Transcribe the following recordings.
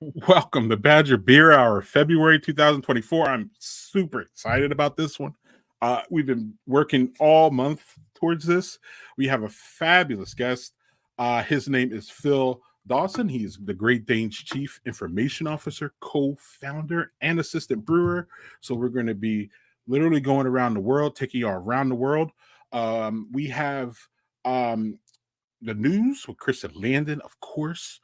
Welcome to Badger Beer Hour, February 2024. I'm super excited about this one. We've been working all month towards this. We have a fabulous guest. His name is Phil Dawson. He's the Great Dane's Chief Information Officer, co-founder, and assistant brewer. So we're going to be literally going around the world, taking you all around the world. We have the news with Chris and Landon, of course.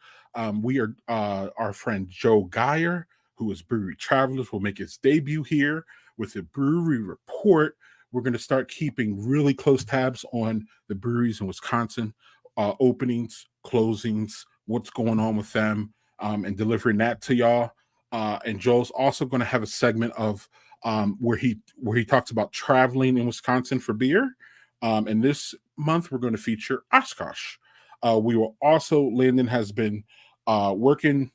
We are our friend Joe Geyer, who is Brewery Travelers, will make his debut here with the Brewery Report. We're going to start keeping really close tabs on the breweries in Wisconsin, openings, closings, what's going on with them, and delivering that to y'all. And Joe's also going to have a segment of where he talks about traveling in Wisconsin for beer. And this month we're going to feature Oshkosh. We will also, Landon has been working,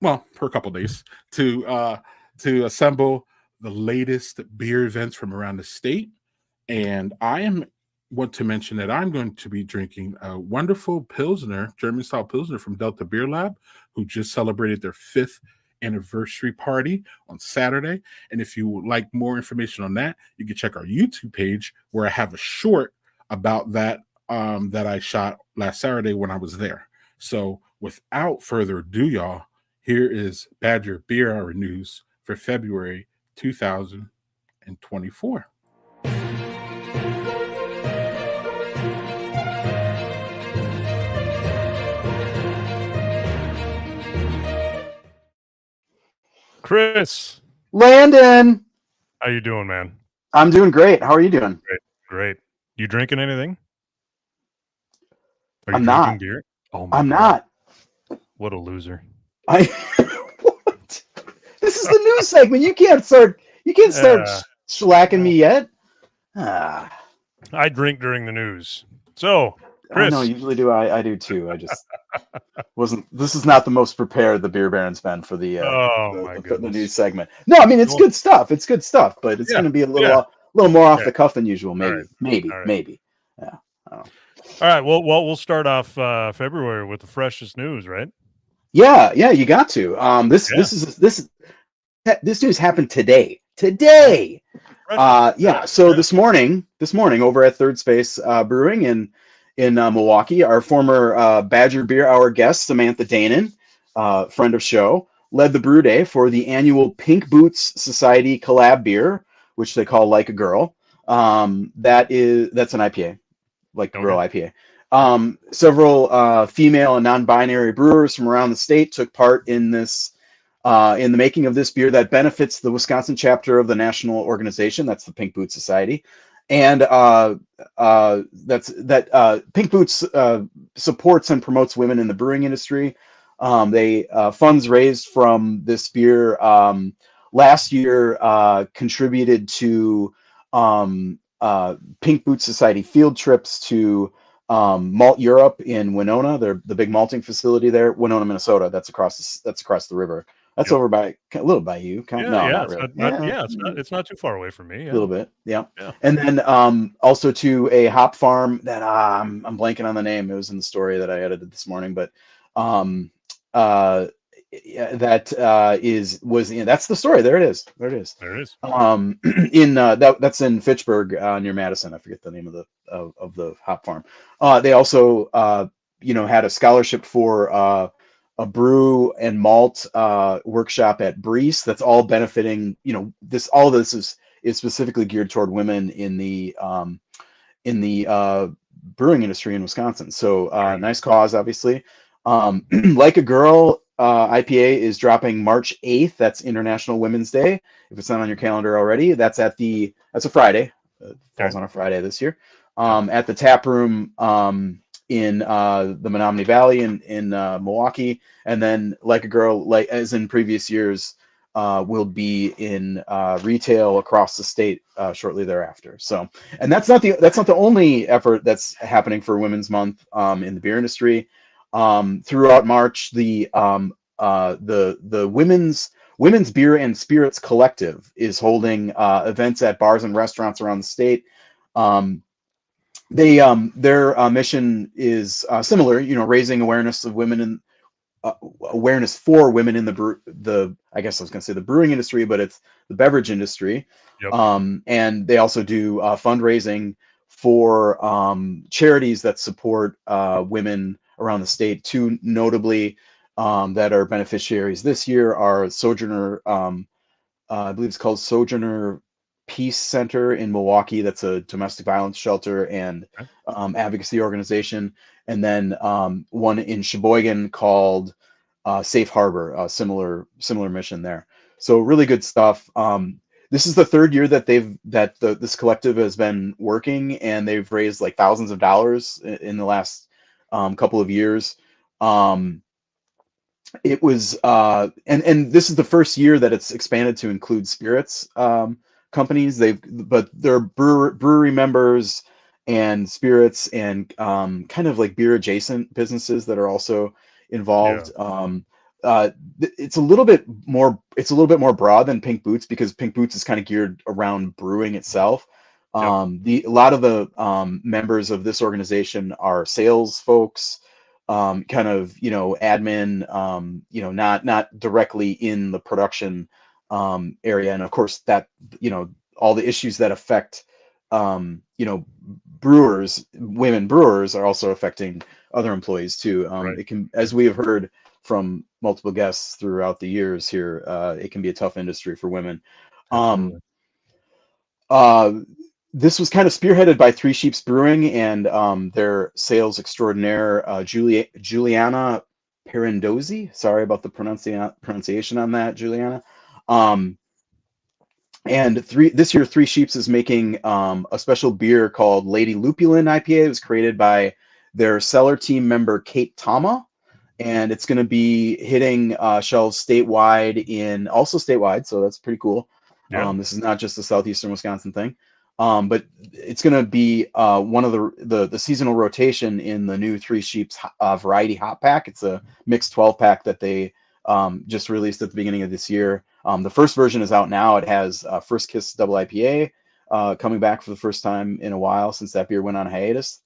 well, for a couple days to assemble the latest beer events from around the state. And want to mention that I'm going to be drinking a wonderful Pilsner, German-style Pilsner from Delta Beer Lab, who just celebrated their 5th anniversary party on Saturday. And if you would like more information on that, you can check our YouTube page where I have a short about that that I shot last Saturday when I was there. So without further ado, y'all, here is Badger Beer Hour News for February 2024. Chris. Landon. How you doing, man? I'm doing great. How are you doing? Great. You drinking anything? Are you I'm drinking not. beer? Oh my I'm God. not. What a loser. What? This is the news segment. You can't start slacking me yet. I drink during the news. So, Chris. I know, usually do. I do too. I just wasn't. This is not the most prepared the Beer Baron's been for the news segment. No, I mean it's good stuff. It's good stuff, but it's going to be a little more off the cuff than usual. Maybe. Yeah. All right. Well, we'll start off February with the freshest news, right? Yeah. You got to. This news happened today. So this morning over at Third Space Brewing in Milwaukee, our former Badger Beer Hour guest Samantha Dane, friend of show, led the brew day for the annual Pink Boots Society collab beer, which they call Like a Girl. That's an IPA, Like a Girl IPA. Several female and non-binary brewers from around the state took part in this. In the making of this beer that benefits the Wisconsin chapter of the national organization, that's the Pink Boots Society, and Pink Boots supports and promotes women in the brewing industry. They funds raised from this beer last year contributed to Pink Boots Society field trips to Malt Europe in Winona. They're the big malting facility there, Winona, Minnesota. That's across the river. That's over by a little by you. Not really. It's not too far away from me. A little bit, yeah. And then also to a hop farm that I'm blanking on the name. It was in the story that I edited this morning, but that's the story. There it is. That's in Fitchburg near Madison. I forget the name of the hop farm. They also had a scholarship for a brew and malt workshop at Breese. That's all benefiting. All of this is specifically geared toward women in the brewing industry in Wisconsin. So nice cause, obviously. Like a Girl IPA is dropping March 8th. That's International Women's Day. If it's not on your calendar already, that's a Friday. It falls on a Friday this year. At the tap room in the Menominee Valley in Milwaukee, and then Like a Girl, like as in previous years, will be in retail across the state shortly thereafter. So, and that's not the only effort that's happening for Women's Month in the beer industry. Throughout March, the Women's Beer and Spirits Collective is holding events at bars and restaurants around the state. Their mission is similar, raising awareness of women awareness for women in I guess I was going to say the brewing industry, but it's the beverage industry. Yep. And they also do fundraising for charities that support women around the state. Two notably that are beneficiaries this year are Sojourner, I believe it's called Sojourner Peace Center in Milwaukee. That's a domestic violence shelter and advocacy organization. And then one in Sheboygan called Safe Harbor, a similar mission there. So really good stuff. This is the third year that this collective has been working, and they've raised like thousands of dollars in the last couple of years. It was and this is the first year that it's expanded to include spirits companies. But they're brewery members and spirits and kind of like beer adjacent businesses that are also involved. It's a little bit more broad than Pink Boots, because Pink Boots is kind of geared around brewing itself. A lot of the members of this organization are sales folks, kind of, admin, not directly in the production area. And of course that, all the issues that affect, brewers, women brewers, are also affecting other employees too. It can, as we have heard from multiple guests throughout the years here, it can be a tough industry for women. This was kind of spearheaded by Three Sheeps Brewing and their sales extraordinaire, Juliana Perindozzi. Sorry about the pronunciation on that, Juliana. And this year, Three Sheeps is making a special beer called Lady Lupulin IPA. It was created by their cellar team member, Kate Tama. And it's going to be hitting shelves statewide, so that's pretty cool. This is not just a southeastern Wisconsin thing, but it's going to be one of the seasonal rotation in the new Three Sheeps variety hop pack. It's a mixed 12-pack that they just released at the beginning of this year. The first version is out now. It has First Kiss Double IPA coming back for the first time in a while since that beer went on hiatus.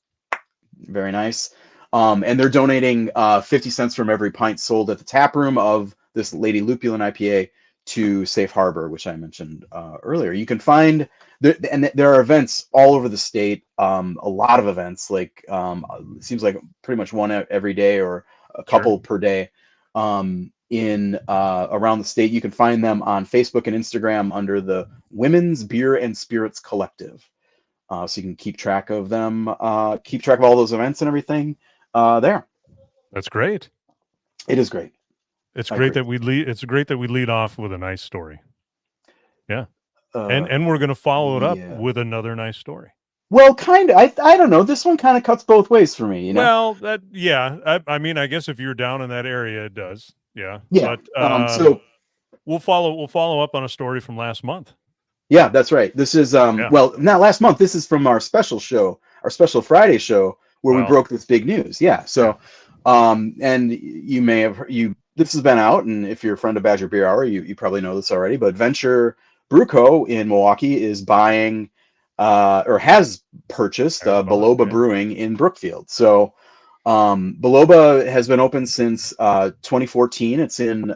Very nice. And they're donating 50 cents from every pint sold at the tap room of this Lady Lupulin IPA to Safe Harbor, which I mentioned earlier. You can find and there are events all over the state. A lot of events, like it seems like pretty much one every day or a couple per day in around the state. You can find them on Facebook and Instagram under the Women's Beer and Spirits Collective. So you can keep track of them, keep track of all those events and everything there. That's great. It is great. It's great that we lead off with a nice story. Yeah. And we're going to follow it up with another nice story. Well, kind of. I don't know. This one kind of cuts both ways for me, Well, I mean, I guess if you're down in that area, it does. Yeah. Yeah. But so we'll follow up on a story from last month. Yeah, that's right. This is well, not last month. This is from our special show, our special Friday show, where we broke this big news. Yeah. So, and you may have this has been out, and if you're a friend of Badger Beer Hour, you probably know this already. But Venture Brew Co. in Milwaukee is buying or has purchased Beloba Brewing in Brookfield. So, Beloba has been open since 2014. It's in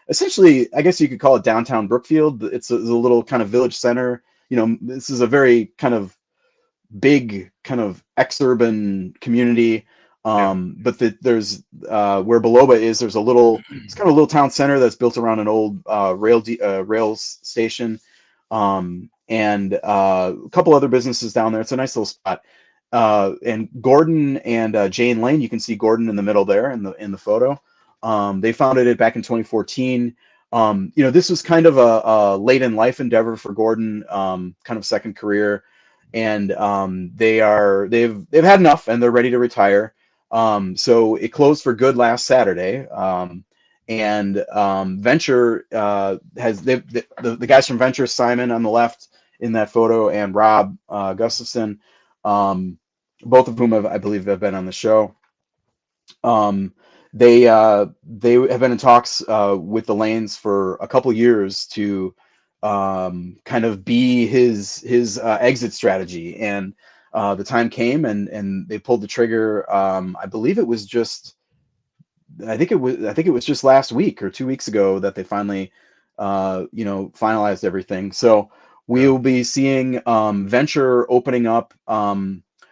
essentially, I guess you could call it downtown Brookfield. It's a little kind of village center. This is a very kind of big kind of ex-urban community. But there's where Beloba is, it's kind of a little town center that's built around an old rails station. And a couple other businesses down there. It's a nice little spot. And Gordon and Jane Lane, you can see Gordon in the middle there in the photo. They founded it back in 2014. This was kind of a late in life endeavor for Gordon, kind of second career, and they've had enough and they're ready to retire. So it closed for good last Saturday. And Venture has the guys from Venture, Simon on the left in that photo, and Rob Gustafson, both of whom I believe have been on the show. They have been in talks with the Lanes for a couple years to kind of be his exit strategy, and the time came and they pulled the trigger. I believe it was just I think it was just last week or 2 weeks ago that they finally finalized everything. So we'll be seeing Venture opening up.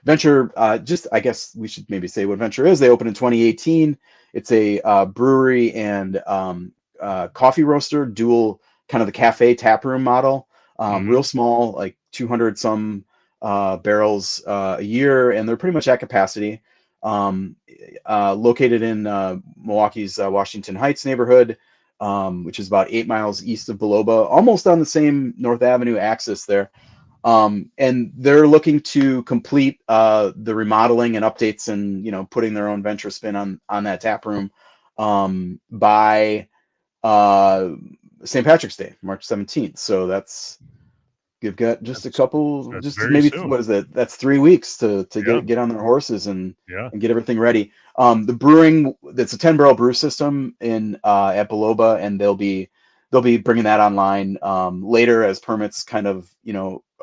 Venture, just I guess we should maybe say what Venture is. They opened in 2018. It's a brewery and coffee roaster, dual kind of the cafe tap room model. Real small, like 200 some barrels a year, and they're pretty much at capacity. Located in Milwaukee's Washington Heights neighborhood, which is about 8 miles east of Biloba, almost on the same North Avenue axis there. And they're looking to complete the remodeling and updates and, putting their own Venture spin on that tap room by St. Patrick's Day, March 17th. So you've got just a couple, just maybe soon. What is that? That's 3 weeks to get on their horses and get everything ready. The brewing, that's a 10-barrel brew system at Biloba, and they'll be bringing that online later as permits kind of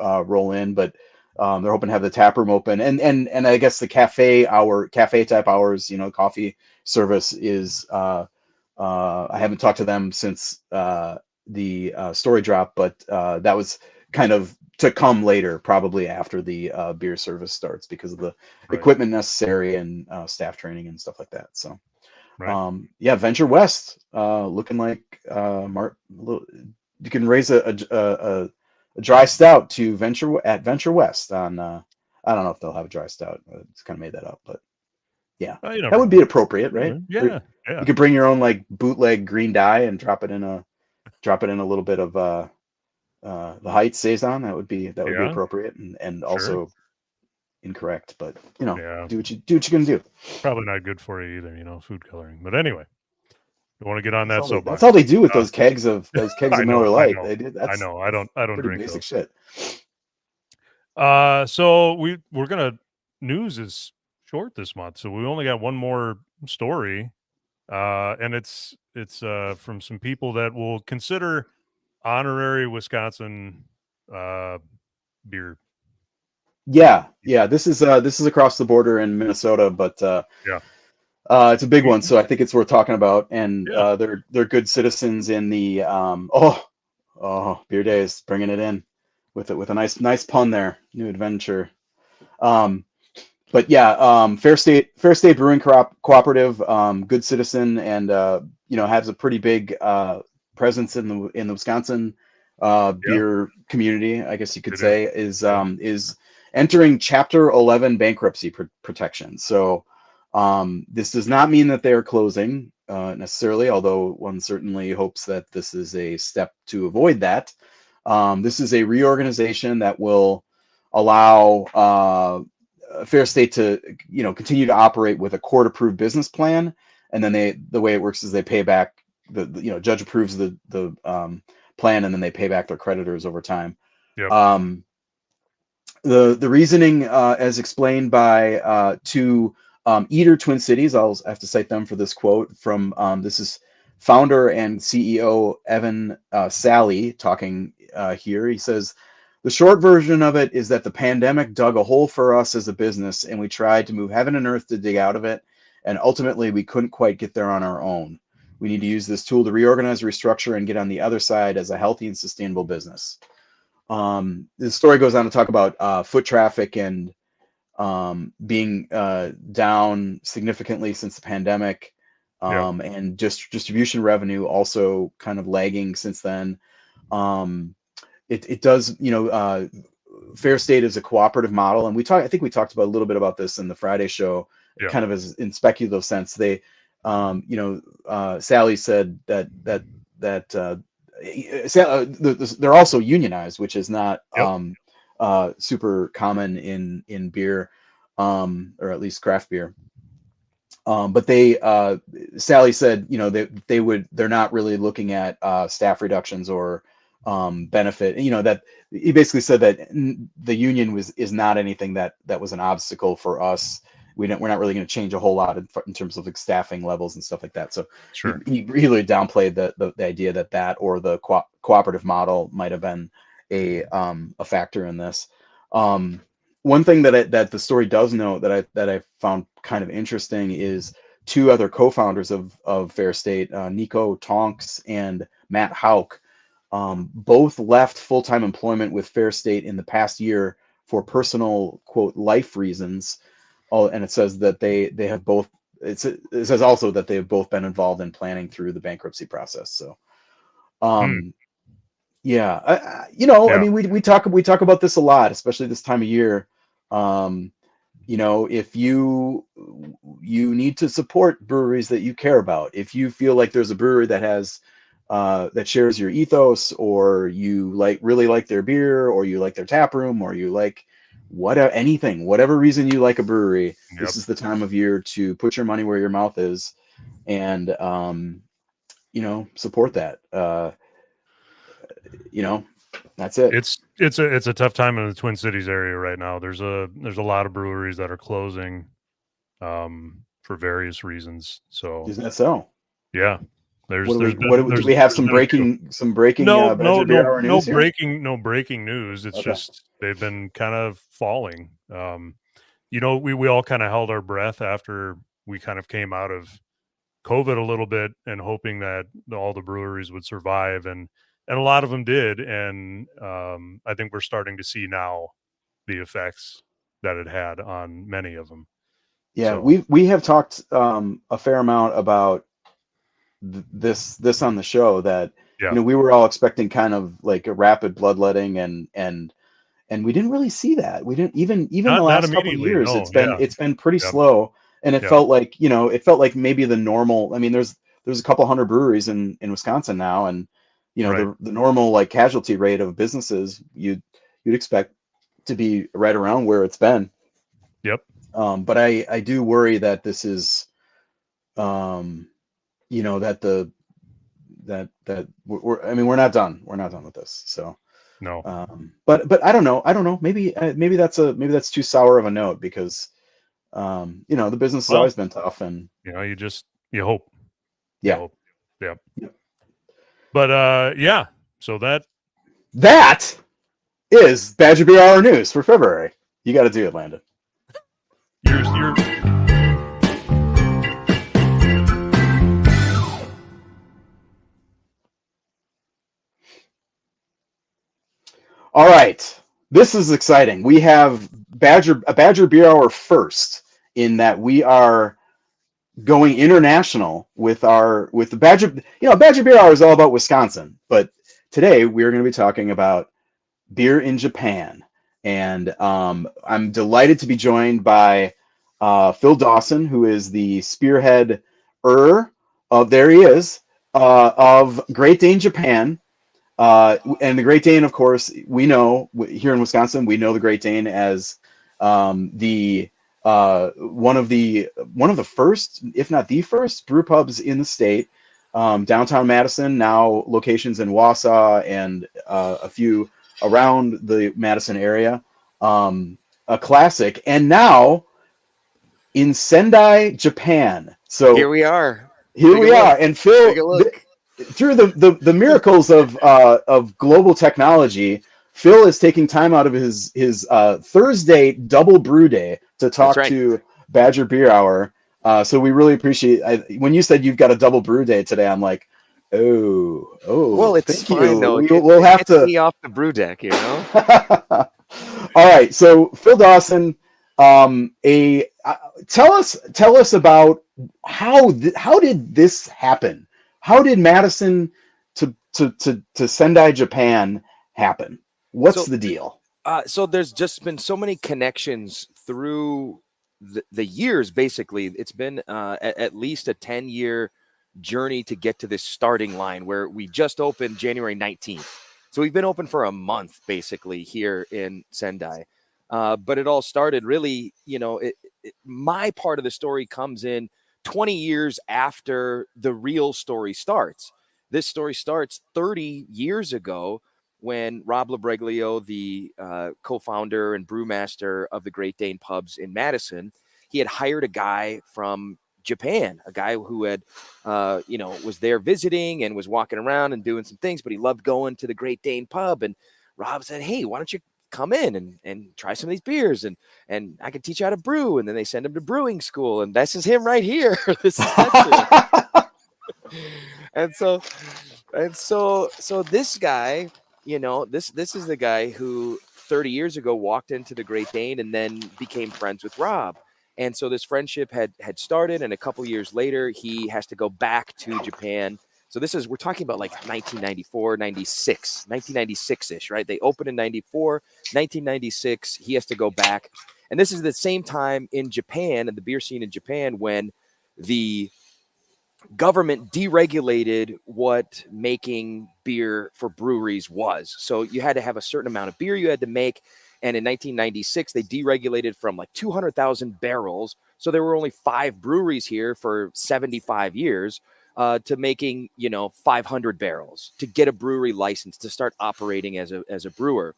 roll in. But they're hoping to have the tap room open, and I guess the cafe type hours, coffee service is. I haven't talked to them since the story drop, but that was kind of to come later, probably after the beer service starts, because of the equipment necessary and staff training and stuff like that. So, Venture West, looking like you can raise a dry stout to Venture West on. I don't know if they'll have a dry stout. It's kind of made that up, but yeah, that would be appropriate, right? Yeah. You could bring your own like bootleg green dye and drop it in a little bit of the Heights saison. That would be appropriate and also incorrect, but do what you can do. Probably not good for you either, food coloring. But anyway, you want to get on that soapbox. That's all they do with those kegs of Miller Lite. They do. I know. I don't drink basic those. shit. So we're gonna news is short this month, so we only got one more story, and it's from some people that will consider honorary Wisconsin beer. Yeah. This is across the border in Minnesota, but it's a big one, so I think it's worth talking about. And they're good citizens in the beer days, bringing it in with a nice pun there, new adventure. But Fair State Brewing Cooperative, good citizen, and has a pretty big presence in the Wisconsin beer community, I guess you could say, is entering Chapter 11 bankruptcy protection. So this does not mean that they are closing necessarily, although one certainly hopes that this is a step to avoid that. This is a reorganization that will allow Fair State to continue to operate with a court-approved business plan, and then the way it works is they pay back the judge approves the plan, and then they pay back their creditors over time. Yep. The reasoning, as explained by two Eater Twin Cities, I'll have to cite them for this quote from this is founder and CEO Evan Sally talking here. He says, "The short version of it is that the pandemic dug a hole for us as a business, and we tried to move heaven and earth to dig out of it, and ultimately we couldn't quite get there on our own. We need to use this tool to reorganize, restructure, and get on the other side as a healthy and sustainable business." The story goes on to talk about foot traffic and being down significantly since the pandemic, and just distribution revenue also kind of lagging since then. It does, Fair State is a cooperative model, and I think we talked about a little bit about this in the Friday show, kind of as in speculative sense. They, Sally said that they're also unionized, which is not super common in beer, or at least craft beer. But Sally said, they're not really looking at staff reductions or benefit. That he basically said that the union is not anything that was an obstacle for us. We're not really going to change a whole lot in terms of like staffing levels and stuff like that. So he really downplayed the idea that or the cooperative model might have been a factor in this. One thing that the story does note that I found kind of interesting is two other co-founders of Fair State, Nico Tonks and Matt Hauk, both left full-time employment with Fair State in the past year for personal, quote, life reasons. Oh, and it says that they have both. It says also that they have both been involved in planning through the bankruptcy process. So, yeah, I Yeah. mean, we talk about this a lot, especially this time of year. If you need to support breweries that you care about, if you feel like there's a brewery that has that shares your ethos, or you really like their beer, or you like their tap room, or you like whatever reason you like a brewery, this is the time of year to put your money where your mouth is, and support that. That's it. It's a tough time in the Twin Cities area right now. There's a lot of breweries that are closing for various reasons. So Isn't that so? Yeah. Do we have some breaking Badger Beer Hour news here? No breaking news. It's just they've been kind of falling. We all kind of held our breath after we kind of came out of COVID a little bit, and hoping that all the breweries would survive, and a lot of them did. And I think we're starting to see now the effects that it had on many of them. Yeah, we have talked a fair amount about this on the show, that we were all expecting kind of like a rapid bloodletting, and we didn't really see that. We didn't even the last couple of years. No, it's been pretty slow, and it felt like maybe the normal. I mean, there's a couple hundred breweries in Wisconsin now, and the normal like casualty rate of businesses you'd expect to be right around where it's been. Yep. But I do worry that this is that we're not done. We're not done with this. So no. But I don't know. Maybe that's too sour of a note, because the business has always been tough, and you hope. Yeah. You hope. Yeah. Yep. But so that is Badger Beer Hour news for February. You got to do it, Landon. You're All right, this is exciting. We have a Badger Beer Hour first, in that we are going international with the Badger. Badger Beer Hour is all about Wisconsin, but today we are going to be talking about beer in Japan, and I'm delighted to be joined by Phil Dawson, who is the spearhead there he is, of Great Dane Japan. And the Great Dane, of course, we know here in Wisconsin, we know the Great Dane as the one of the first, if not the first, brew pubs in the state. Downtown Madison, now locations in Wausau and a few around the Madison area. A classic, and now in Sendai, Japan. So here we are. And Phil, through the miracles of global technology, Phil is taking time out of his Thursday double brew day to talk to Badger Beer Hour. So we really appreciate. When you said you've got a double brew day today, I'm like, oh. Well, it's fine though. We'll have to be off the brew deck, All right. So Phil Dawson, tell us about how did this happen? How did Madison to Sendai, Japan happen? What's the deal? So there's just been so many connections through the years. Basically, it's been at least a 10-year journey to get to this starting line, where we just opened January 19th. So we've been open for a month, basically, here in Sendai. But it all started really, my part of the story comes in 20 years after the real story starts. This story starts 30 years ago, when Rob Labreglio, the co-founder and brewmaster of the Great Dane pubs in Madison, he had hired a guy from Japan, a guy who had, was there visiting and was walking around and doing some things, but he loved going to the Great Dane pub. And Rob said, hey, why don't you come in and try some of these beers, and I can teach you how to brew. And then they send him to brewing school, and this is him right here. This is and so this guy, this is the guy who 30 years ago walked into the Great Dane and then became friends with Rob. And so this friendship had started, and a couple years later, he has to go back to Japan. So we're talking about like 1994, 96, 1996-ish, right? They opened in 94, 1996, he has to go back. And this is the same time in Japan, and the beer scene in Japan, when the government deregulated what making beer for breweries was. So you had to have a certain amount of beer you had to make. And in 1996, they deregulated from like 200,000 barrels. So there were only 5 breweries here for 75 years to making, 500 barrels to get a brewery license to start operating as a brewer.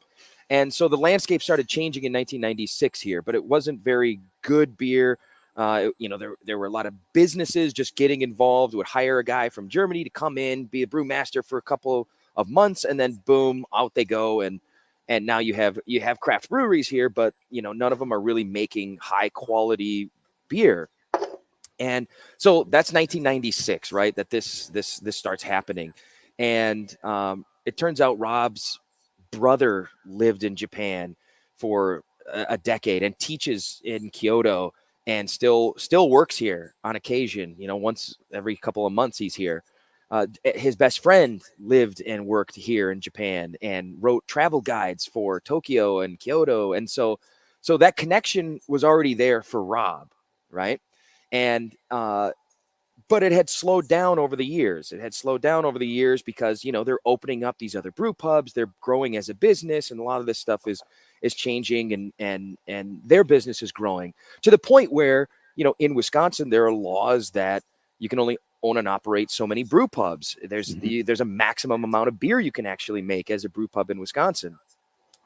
And so the landscape started changing in 1996 here, but it wasn't very good beer. There were a lot of businesses just getting involved, would hire a guy from Germany to come in, be a brewmaster for a couple of months, and then boom, out they go. And now you have craft breweries here, but none of them are really making high quality beer. And so that's 1996, right? That this starts happening. And it turns out Rob's brother lived in Japan for a decade and teaches in Kyoto, and still works here on occasion. Once every couple of months he's here. His best friend lived and worked here in Japan and wrote travel guides for Tokyo and Kyoto. And so that connection was already there for Rob, right? And but it had slowed down over the years. Because they're opening up these other brew pubs. They're growing as a business, and a lot of this stuff is changing, and their business is growing to the point where in Wisconsin there are laws that you can only own and operate so many brew pubs. There's a maximum amount of beer you can actually make as a brew pub in Wisconsin.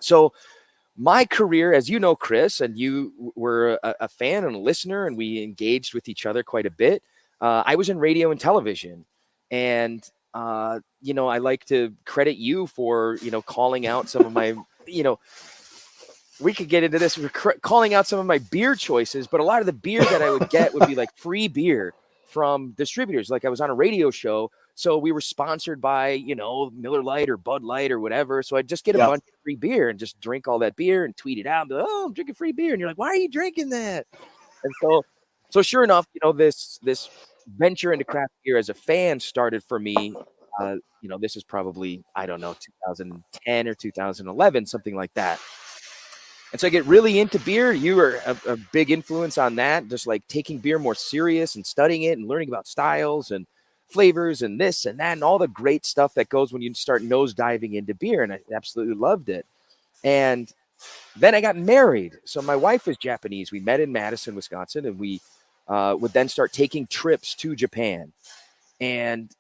So my career, as you know, Chris, and you were a fan and a listener, and we engaged with each other quite a bit. I was in radio and television, and I like to credit you for calling out some of my we could get into this. We're calling out some of my beer choices, but a lot of the beer that I would get would be like free beer from distributors. Like I was on a radio show, so we were sponsored by, Miller Lite or Bud Light or whatever. So I'd just get a bunch of free beer and just drink all that beer and tweet it out and be like, oh, I'm drinking free beer. And you're like, why are you drinking that? And so sure enough, this venture into craft beer as a fan started for me. This is probably, I don't know, 2010 or 2011, something like that. And so I get really into beer. You were a big influence on that, just like taking beer more serious and studying it and learning about styles and flavors and this and that and all the great stuff that goes when you start nose diving into beer. And I absolutely loved it. And then I got married. So my wife is Japanese. We met in Madison, Wisconsin, and we would then start taking trips to Japan. And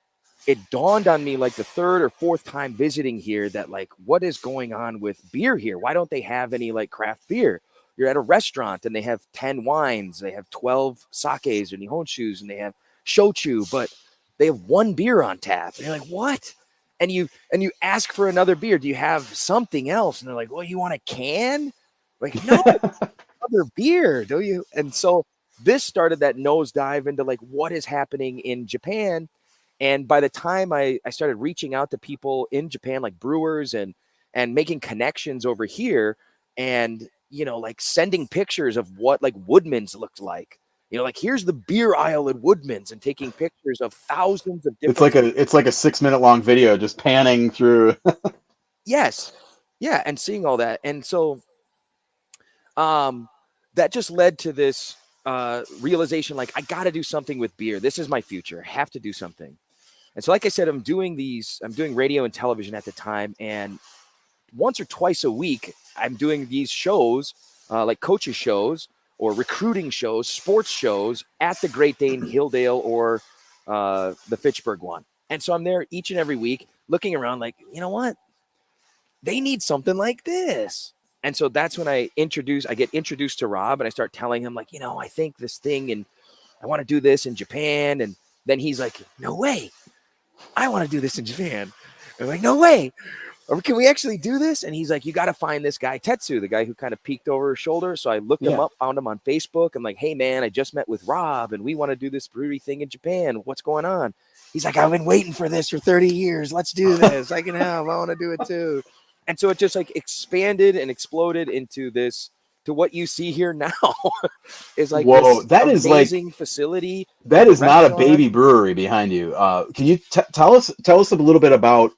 it dawned on me like the 3rd or 4th time visiting here that like, what is going on with beer here? Why don't they have any like craft beer? You're at a restaurant and they have 10 wines, they have 12 sakes or nihonshus, and they have shochu, but they have 1 beer on tap. And you're like, what? And you ask for another beer. Do you have something else? And they're like, well, you want a can? Like, no, other beer, do you? And so this started that nosedive into like what is happening in Japan. And by the time I started reaching out to people in Japan, like brewers and making connections over here, and, like sending pictures of what like Woodman's looked like, like here's the beer aisle at Woodman's, and taking pictures of thousands of different. It's like a 6-minute long video just panning through. Yes. Yeah. And seeing all that. And so that just led to this realization, like, I got to do something with beer. This is my future. I have to do something. And so, like I said, I'm doing radio and television at the time. And once or twice a week, I'm doing these shows, like coaches shows or recruiting shows, sports shows at the Great Dane, Hilldale, or the Fitchburg one. And so I'm there each and every week looking around like, you know what? They need something like this. And so that's when I get introduced to Rob, and I start telling him like, I think this thing, and I want to do this in Japan. And then he's like, no way. I want to do this in Japan. I'm like, no way. or can we actually do this? And he's like, you got to find this guy, Tetsu, the guy who kind of peeked over his shoulder. So I looked him up, found him on Facebook. I'm like, hey, man, I just met with Rob and we want to do this brewery thing in Japan. What's going on? He's like, I've been waiting for this for 30 years. Let's do this. I can help. I want to do it too. And so it just like expanded and exploded into this, to what you see here now is like, whoa, that is amazing like facility. That is not a baby brewery behind you. Can you tell us a little bit about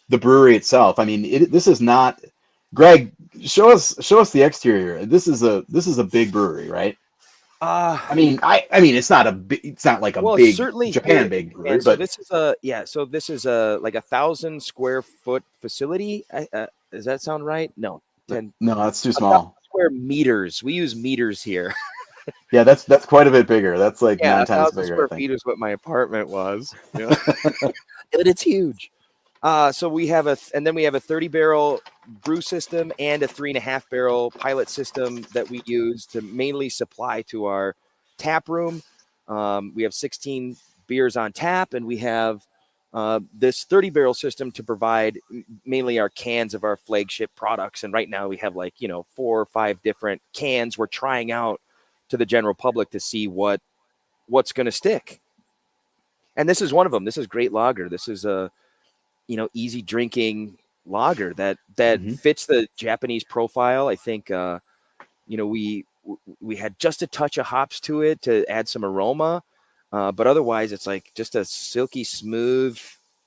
the brewery itself? I mean, this is not. Greg, show us the exterior. This is a big brewery, right? I mean, it's not like a big certainly Japan here, big brewery, man, so but this is like 1,000 square foot facility. Does that sound right? No, 10. No, that's too small. Square meters. We use meters here. Yeah, that's quite a bit bigger. That's like 9 times bigger. Square feet is what my apartment was. You know? But it's huge. So we have a 30-barrel brew system and a 3.5-barrel pilot system that we use to mainly supply to our tap room. We have 16 beers on tap, and we have this 30-barrel system to provide mainly our cans of our flagship products. And right now we have 4 or 5 different cans we're trying out to the general public to see what's going to stick. And this is one of them. This is great lager. This is a easy drinking lager that fits the Japanese profile. I think we had just a touch of hops to it to add some aroma, but otherwise it's like just a silky smooth,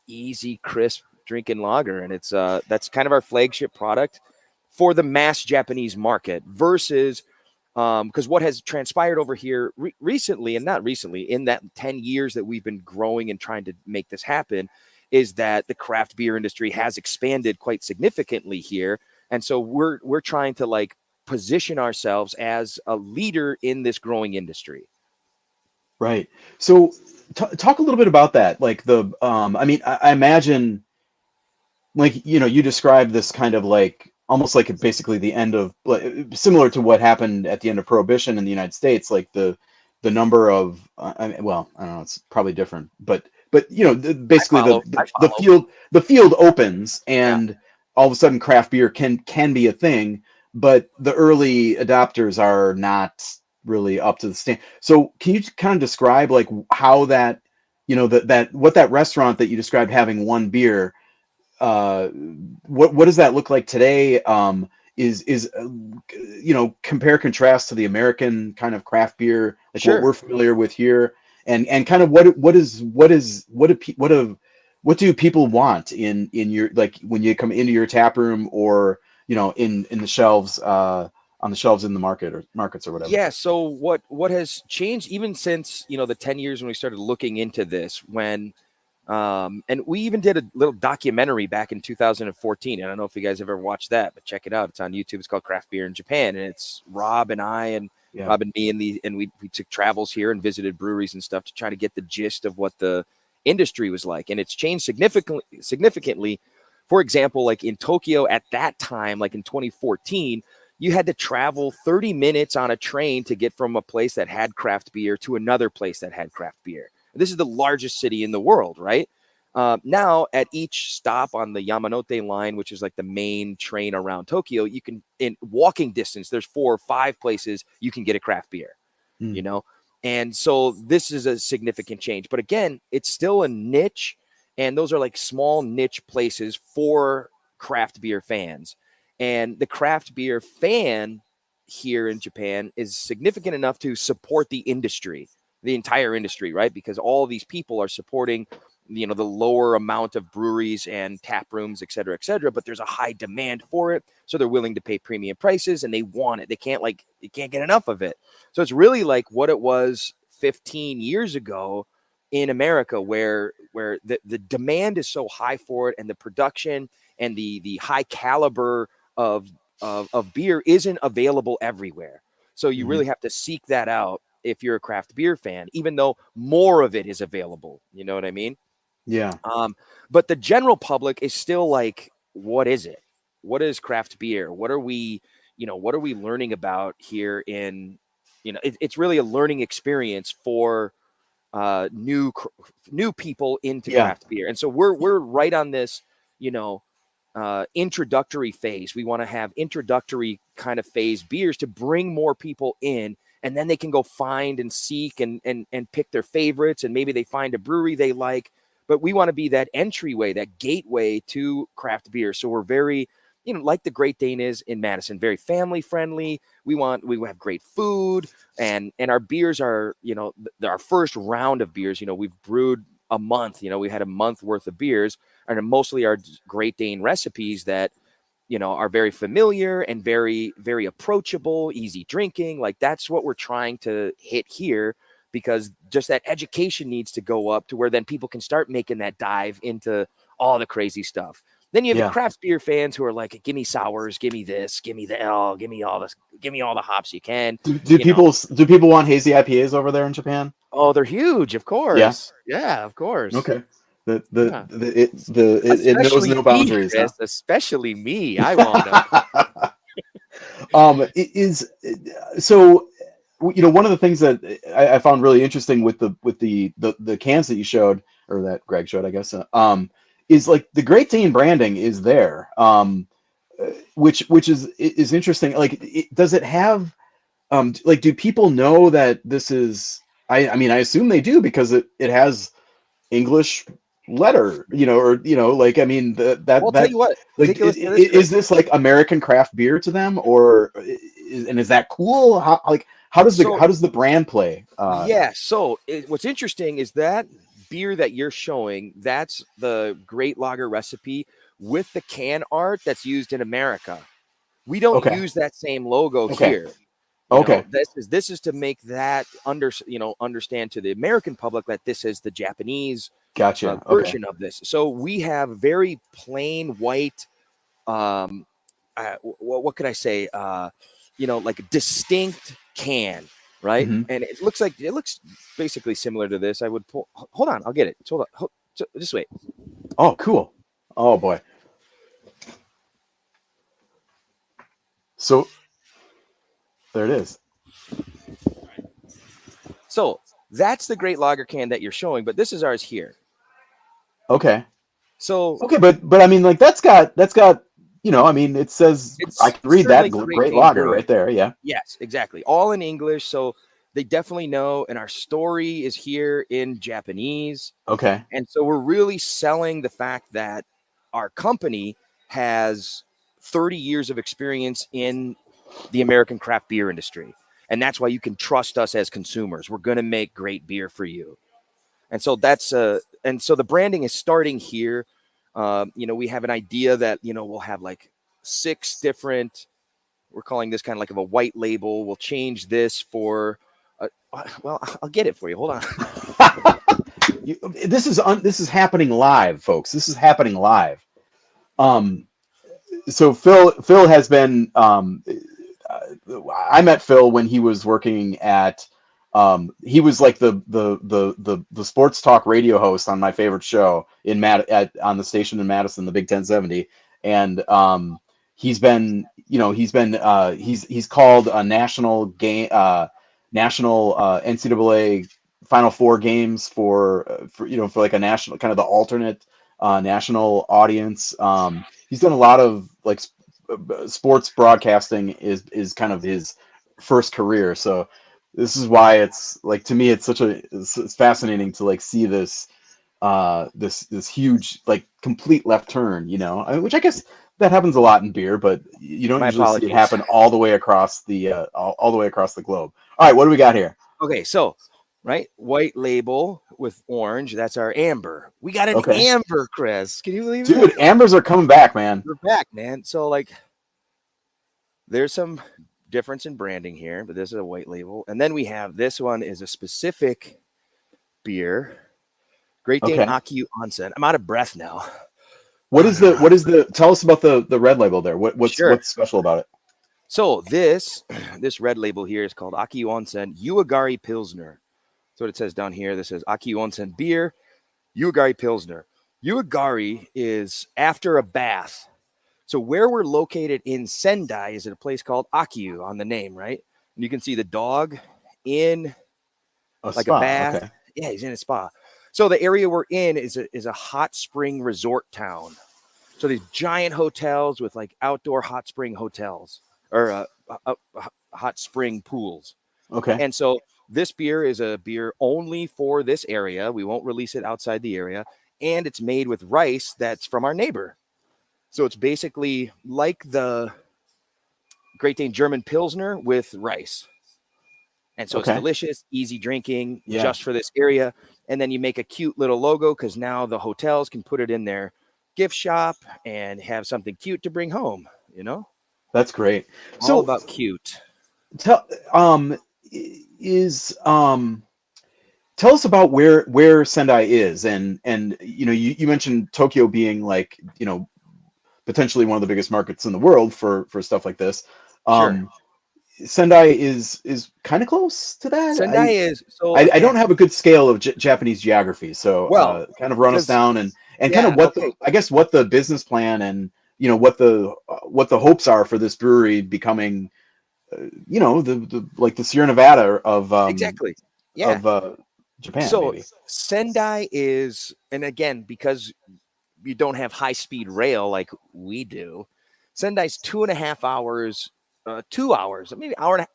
easy, crisp drinking lager. And it's that's kind of our flagship product for the mass Japanese market versus because what has transpired over here recently, and not recently, in that 10 years that we've been growing and trying to make this happen, is that the craft beer industry has expanded quite significantly here. And so we're trying to position ourselves as a leader in this growing industry. Right. So talk a little bit about that. Like I imagine you described this kind of almost like basically the end of, similar to what happened at the end of Prohibition in the United States, like the number of, I don't know, it's probably different, but basically the field opens and all of a sudden craft beer can be a thing, but the early adopters are not really up to the stand. So can you kind of describe how that, what that restaurant that you described having one beer, what does that look like today? Is compare contrast to the American kind of craft beer, what we're familiar with here, and kind of what do people want in your, when you come into your tap room, or in the shelves, on the shelves in the markets or whatever. Yeah. So what has changed even since the 10 years when we started looking into this, when and we even did a little documentary back in 2014. I don't know if you guys ever watched that, but check it out. It's on YouTube. It's called Craft Beer in Japan, and it's Rob and I and Rob and me and we took travels here and visited breweries and stuff to try to get the gist of what the industry was like. And it's changed significantly. For example, like in Tokyo at that time, like in 2014, you had to travel 30 minutes on a train to get from a place that had craft beer to another place that had craft beer. This is the largest city in the world, right? Now, at each stop on the Yamanote line, which is like the main train around Tokyo, you can, in walking distance, there's 4 or 5 places you can get a craft beer, And so this is a significant change. But again, it's still a niche, and those are like small niche places for craft beer fans. And the craft beer fan here in Japan is significant enough to support the industry, the entire industry, right? Because all these people are supporting, the lower amount of breweries and tap rooms, et cetera, but there's a high demand for it. So they're willing to pay premium prices and they want it. They can't get enough of it. So it's really like what it was 15 years ago in America, where the demand is so high for it, and the production and the high caliber of beer isn't available everywhere. So you really have to seek that out if you're a craft beer fan, even though more of it is available. You know what I mean? Yeah. But the general public is still like, what is it? What is craft beer? What are we learning about here in, it's really a learning experience for new people into craft beer. And so we're right on this, introductory phase. We want to have introductory kind of phase beers to bring more people in, and then they can go find and seek and pick their favorites, and maybe they find a brewery they like. But we want to be that entryway, that gateway to craft beer. So we're very, like the Great Dane is in Madison, very family friendly. We have great food, and our beers are, our first round of beers, we've brewed a month, we had a month worth of beers, and mostly our Great Dane recipes that, are very familiar and very, very approachable, easy drinking. Like that's what we're trying to hit here, because just that education needs to go up to where then people can start making that dive into all the crazy stuff. Then you have the craft beer fans who are like, give me sours, give me this, give me give me all this, give me all the hops you can. Do people want hazy IPAs over there in Japan? Oh, they're huge, of course. Yeah, of course. Okay. It knows no boundaries. Chris, huh? Especially me. I want them. So one of the things that I found really interesting with the cans that you showed, or that Greg showed, I guess, is like the Great Dane branding is there, which is interesting. Like, does it have, like, do people know that this is? I mean, I assume they do, because it has English letter, like, I mean, tell you what, like, is this like American craft beer to them, or is that cool? How does the brand play? So what's interesting is that beer that you're showing, that's the Great Lager recipe with the can art that's used in America. We don't use that same logo here. This is to make that understand to the American public that this is the Japanese version of this. So we have very plain white, what could I say? Like a distinct can, right? Mm-hmm. And it looks basically similar to this. I would pull. Hold on, I'll get it. Hold on. Just wait. Oh, cool. Oh boy. So there it is. So that's the Great Lager can that you're showing, but this is ours here. Okay. So but I mean, like, that's got I mean, it says, I can read that Great Lager right there. Yeah. Yes, exactly. All in English. So they definitely know. And our story is here in Japanese. Okay. And so we're really selling the fact that our company has 30 years of experience in the American craft beer industry. And that's why you can trust us as consumers. We're going to make great beer for you. And so so the branding is starting here. We have an idea that, we'll have like 6 different, we're calling this kind of like a white label. We'll change this for, well, I'll get it for you. Hold on. This is happening live, folks. This is happening live. So Phil has been, I met Phil when he was working at, he was like the sports talk radio host on my favorite show on the station in Madison, the Big 1070. And, he's called a national game, national, NCAA Final Four games for like a national, kind of the alternate, national audience. He's done a lot of like sports broadcasting is kind of his first career. So this is why it's like, to me, it's fascinating to like see this huge, like, complete left turn, which I guess that happens a lot in beer, but you don't usually see it happen all the way across the all the way across the globe. All right, what do we got here? Okay, so white label with orange. That's our amber. We got an amber, Chris. Can you believe it? Dude, ambers are coming back, man. We're back, man. So like, there's some difference in branding here, but this is a white label. And then we have this one is a specific beer. Great Dane Akio Onsen. I'm out of breath now. What is the tell us about the red label there. What's special about it? So this red label here is called Akio Onsen Uegari Pilsner. That's what it says down here. This says Akio Onsen beer, Uegari Pilsner. Uegari is after a bath. So where we're located in Sendai is at a place called Akio on the name, right? And you can see the dog in a bath. Okay. Yeah, he's in a spa. So the area we're in is a hot spring resort town. So these giant hotels with like outdoor hot spring hotels or hot spring pools. Okay. And so this beer is a beer only for this area. We won't release it outside the area. And it's made with rice that's from our neighbor. So it's basically like the Great Dane German Pilsner with rice. And so it's delicious, easy drinking, just for this area. And then you make a cute little logo because now the hotels can put it in their gift shop and have something cute to bring home, you know? That's great. All about cute. Tell us about where Sendai is, and you know, you mentioned Tokyo being like, you know, potentially one of the biggest markets in the world for stuff like this. Sure. Sendai is kind of close to that. Sendai is so. I don't have a good scale of Japanese geography, so kind of run us down and kind of what what the business plan and, you know, what the hopes are for this brewery becoming, you know, the Sierra Nevada of exactly of Japan. So maybe. Sendai is, and again, because you don't have high speed rail like we do, Sendai's 2.5 hours. 2 hours, maybe hour and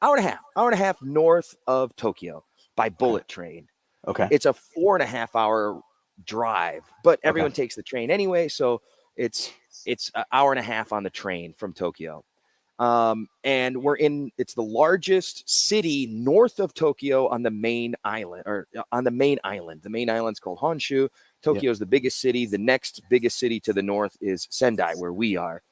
a half north of Tokyo by bullet train. Okay. It's a 4.5 hour drive, but everyone takes the train anyway. So it's an hour and a half on the train from Tokyo. And it's the largest city north of Tokyo on the main island, The main island's called Honshu. Tokyo is the biggest city. The next biggest city to the north is Sendai, where we are.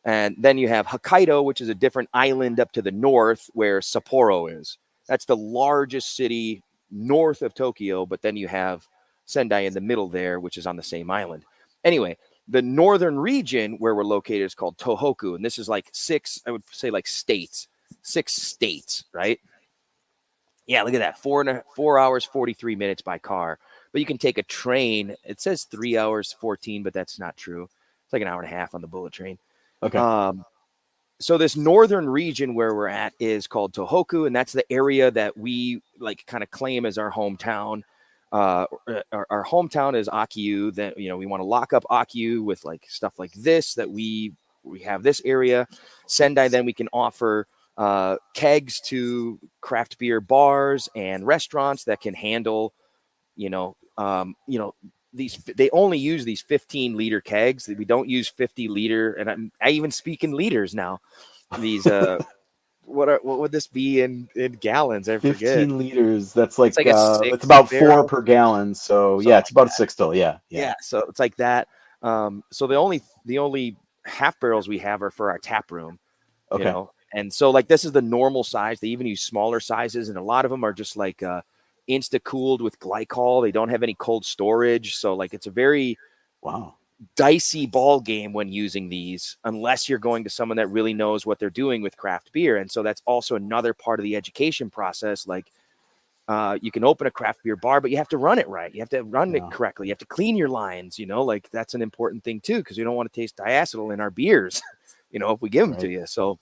And then you have Hokkaido, which is a different island up to the north where Sapporo is. That's the largest city north of Tokyo. But then you have Sendai in the middle there, which is on the same island. Anyway, the northern region where we're located is called Tohoku. And this is like 6 states, right? Yeah, look at that. 4 hours, 43 minutes by car. But you can take a train. It says 3 hours, 14, but that's not true. It's like an hour and a half on the bullet train. Okay. So this northern region where we're at is called Tohoku, and that's the area that we like kind of claim as our hometown. Our hometown is Akiu. That, you know, we want to lock up Akiu with like stuff like this, that we have this area. Sendai, then we can offer kegs to craft beer bars and restaurants that can handle, they only use these 15-liter kegs. We don't use 50-liter, and I even speak in liters now. These what would this be in gallons? I forget. 15 liters. That's like it's about 4 per gallon. So yeah, it's about a 6 still. Yeah. So it's like that. So the only half barrels we have are for our tap room. Okay. You know? And so like this is the normal size. They even use smaller sizes, and a lot of them are just like insta cooled with glycol. They don't have any cold storage, so like it's a very dicey ball game when using these, unless you're going to someone that really knows what they're doing with craft beer. And so that's also another part of the education process. Like you can open a craft beer bar, but you have to run it right. You have to run it correctly. You have to clean your lines, you know, like that's an important thing too, because you don't want to taste diacetyl in our beers, you know, if we give them to you. So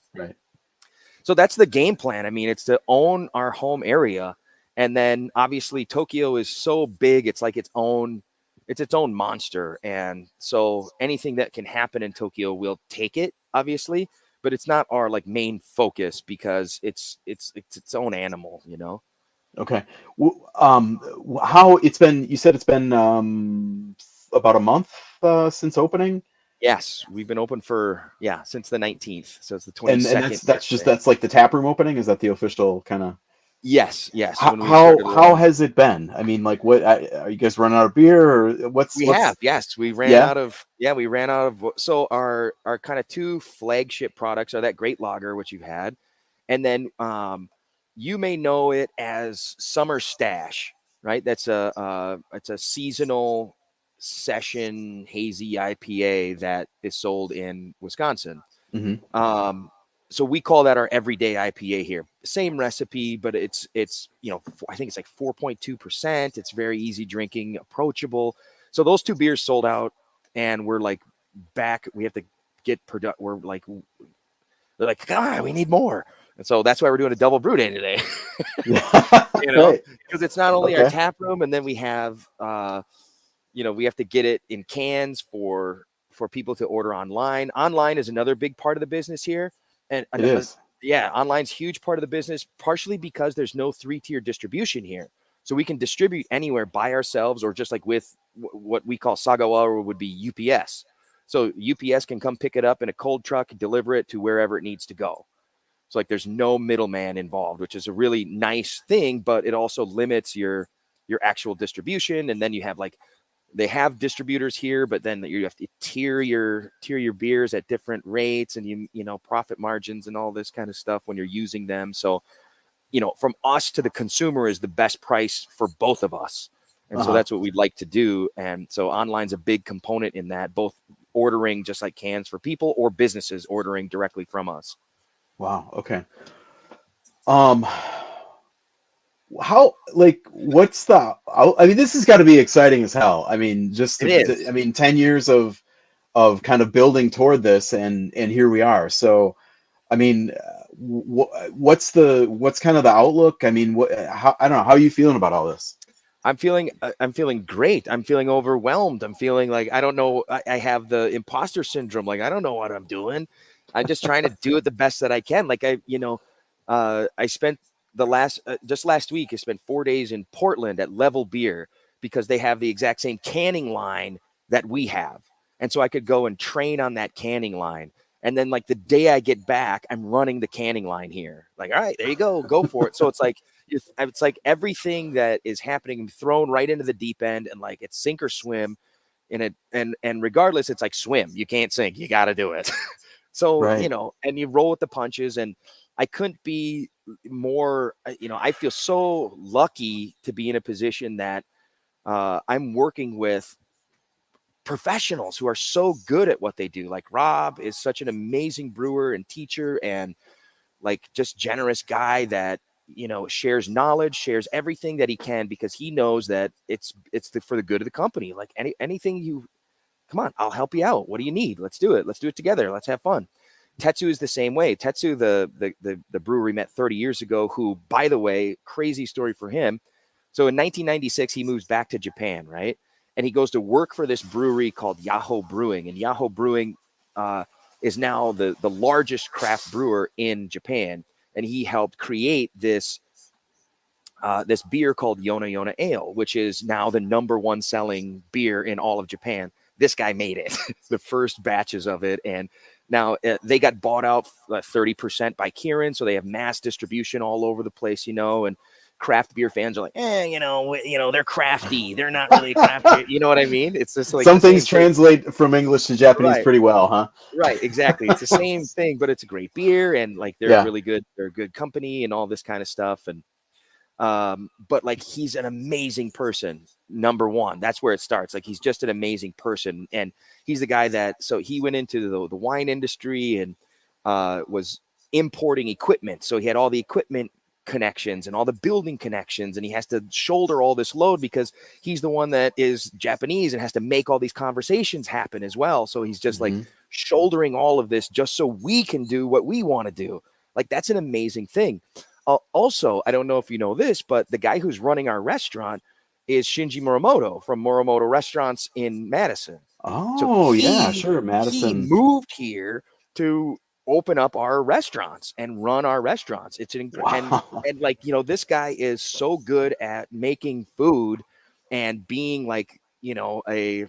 so that's the game plan. I mean, it's to own our home area. And then obviously Tokyo is so big, it's like its own monster. And so anything that can happen in Tokyo, we'll take it, obviously, but it's not our like main focus because it's its own animal, you know? Okay. How it's been, you said it's been about a month since opening? Yes, we've been open for since the 19th. So it's the 22nd. And that's like the tap room opening. Is that the official kind of? Yes. How has it been? I mean, like, what are you guys running out of beer, or we ran out of. So our kind of 2 flagship products are that Great Lager, which you've had, and then you may know it as Summer Stash, right? That's it's a seasonal session hazy IPA that is sold in Wisconsin. Mm-hmm. So we call that our everyday IPA here. Same recipe, but it's I think it's like 4.2%. It's very easy drinking, approachable. So those 2 beers sold out, and we're like back. We have to get We're like, they're like, God, we need more. And so that's why we're doing a double brew day today. Because it's not only our tap room, and then we have we have to get it in cans for for people to order online. Online is another big part of the business here. And It is. yeah, online's huge part of the business, partially because there's no 3-tier distribution here. So we can distribute anywhere by ourselves, or just like with what we call Sagawa would be UPS. So UPS can come pick it up in a cold truck and deliver it to wherever it needs to go. So like there's no middleman involved, which is a really nice thing, but it also limits your actual distribution. And then you have like, they have distributors here, but then you have to tier your beers at different rates, and you know, profit margins and all this kind of stuff when you're using them. So, you know, from us to the consumer is the best price for both of us. And so that's what we'd like to do. And so online's a big component in that, both ordering just like cans for people or businesses ordering directly from us. Wow. Okay. How, like, what's the, I mean, this has got to be exciting as hell. I mean, just, I mean, 10 years of kind of building toward this, and here we are. So, I mean, what's kind of the outlook? I mean, I don't know. How are you feeling about all this? I'm feeling great. I'm feeling overwhelmed. I'm feeling like, I don't know. I have the imposter syndrome. Like, I don't know what I'm doing. I'm just trying to do it the best that I can. Like I spent just last week, I spent 4 days in Portland at Level Beer, because they have the exact same canning line that we have. And so I could go and train on that canning line. And then like the day I get back, I'm running the canning line here. Like, all right, there you go for it. So it's like everything that is happening, I'm thrown right into the deep end, and like it's sink or swim in it. And regardless, it's like swim. You can't sink. You got to do it. So, Right. you know, and you roll with the punches, and I couldn't be more, you know, I feel so lucky to be in a position that I'm working with professionals who are so good at what they do. Like Rob is such an amazing brewer and teacher, and like just generous guy that, you know, shares knowledge, shares everything that he can, because he knows that it's for the good of the company. Like anything come on, I'll help you out. What do you need? Let's do it. Let's do it together. Let's have fun. Tetsu is the same way. Tetsu, the brewery met 30 years ago, who, by the way, crazy story for him. So in 1996, he moves back to Japan, right? And he goes to work for this brewery called Yahoo Brewing. And Yahoo Brewing is now the largest craft brewer in Japan. And he helped create this beer called Yona Yona Ale, which is now the #1 selling beer in all of Japan. This guy made it, the first batches of it. And now they got bought out 30% by Kirin. So they have mass distribution all over the place, you know, and craft beer fans are like, they're crafty. They're not really crafty. You know what I mean? It's just like some things translate from English to Japanese pretty well, huh? Right. Exactly. It's the same thing, but it's a great beer. And like, they're really good. They're a good company and all this kind of stuff. And, but like, he's an amazing person. #1, that's where it starts. Like, he's just an amazing person. And he's the guy so he went into the wine industry and was importing equipment. So he had all the equipment connections and all the building connections, and he has to shoulder all this load because he's the one that is Japanese and has to make all these conversations happen as well. So he's just like shouldering all of this just so we can do what we want to do. Like, that's an amazing thing. Also, I don't know if you know this, but the guy who's running our restaurant is Shinji Muramoto from Muramoto Restaurants in Madison. Oh, yeah, sure. Madison. He moved here to open up our restaurants and run our restaurants. It's and like, you know, this guy is so good at making food and being like, you know, a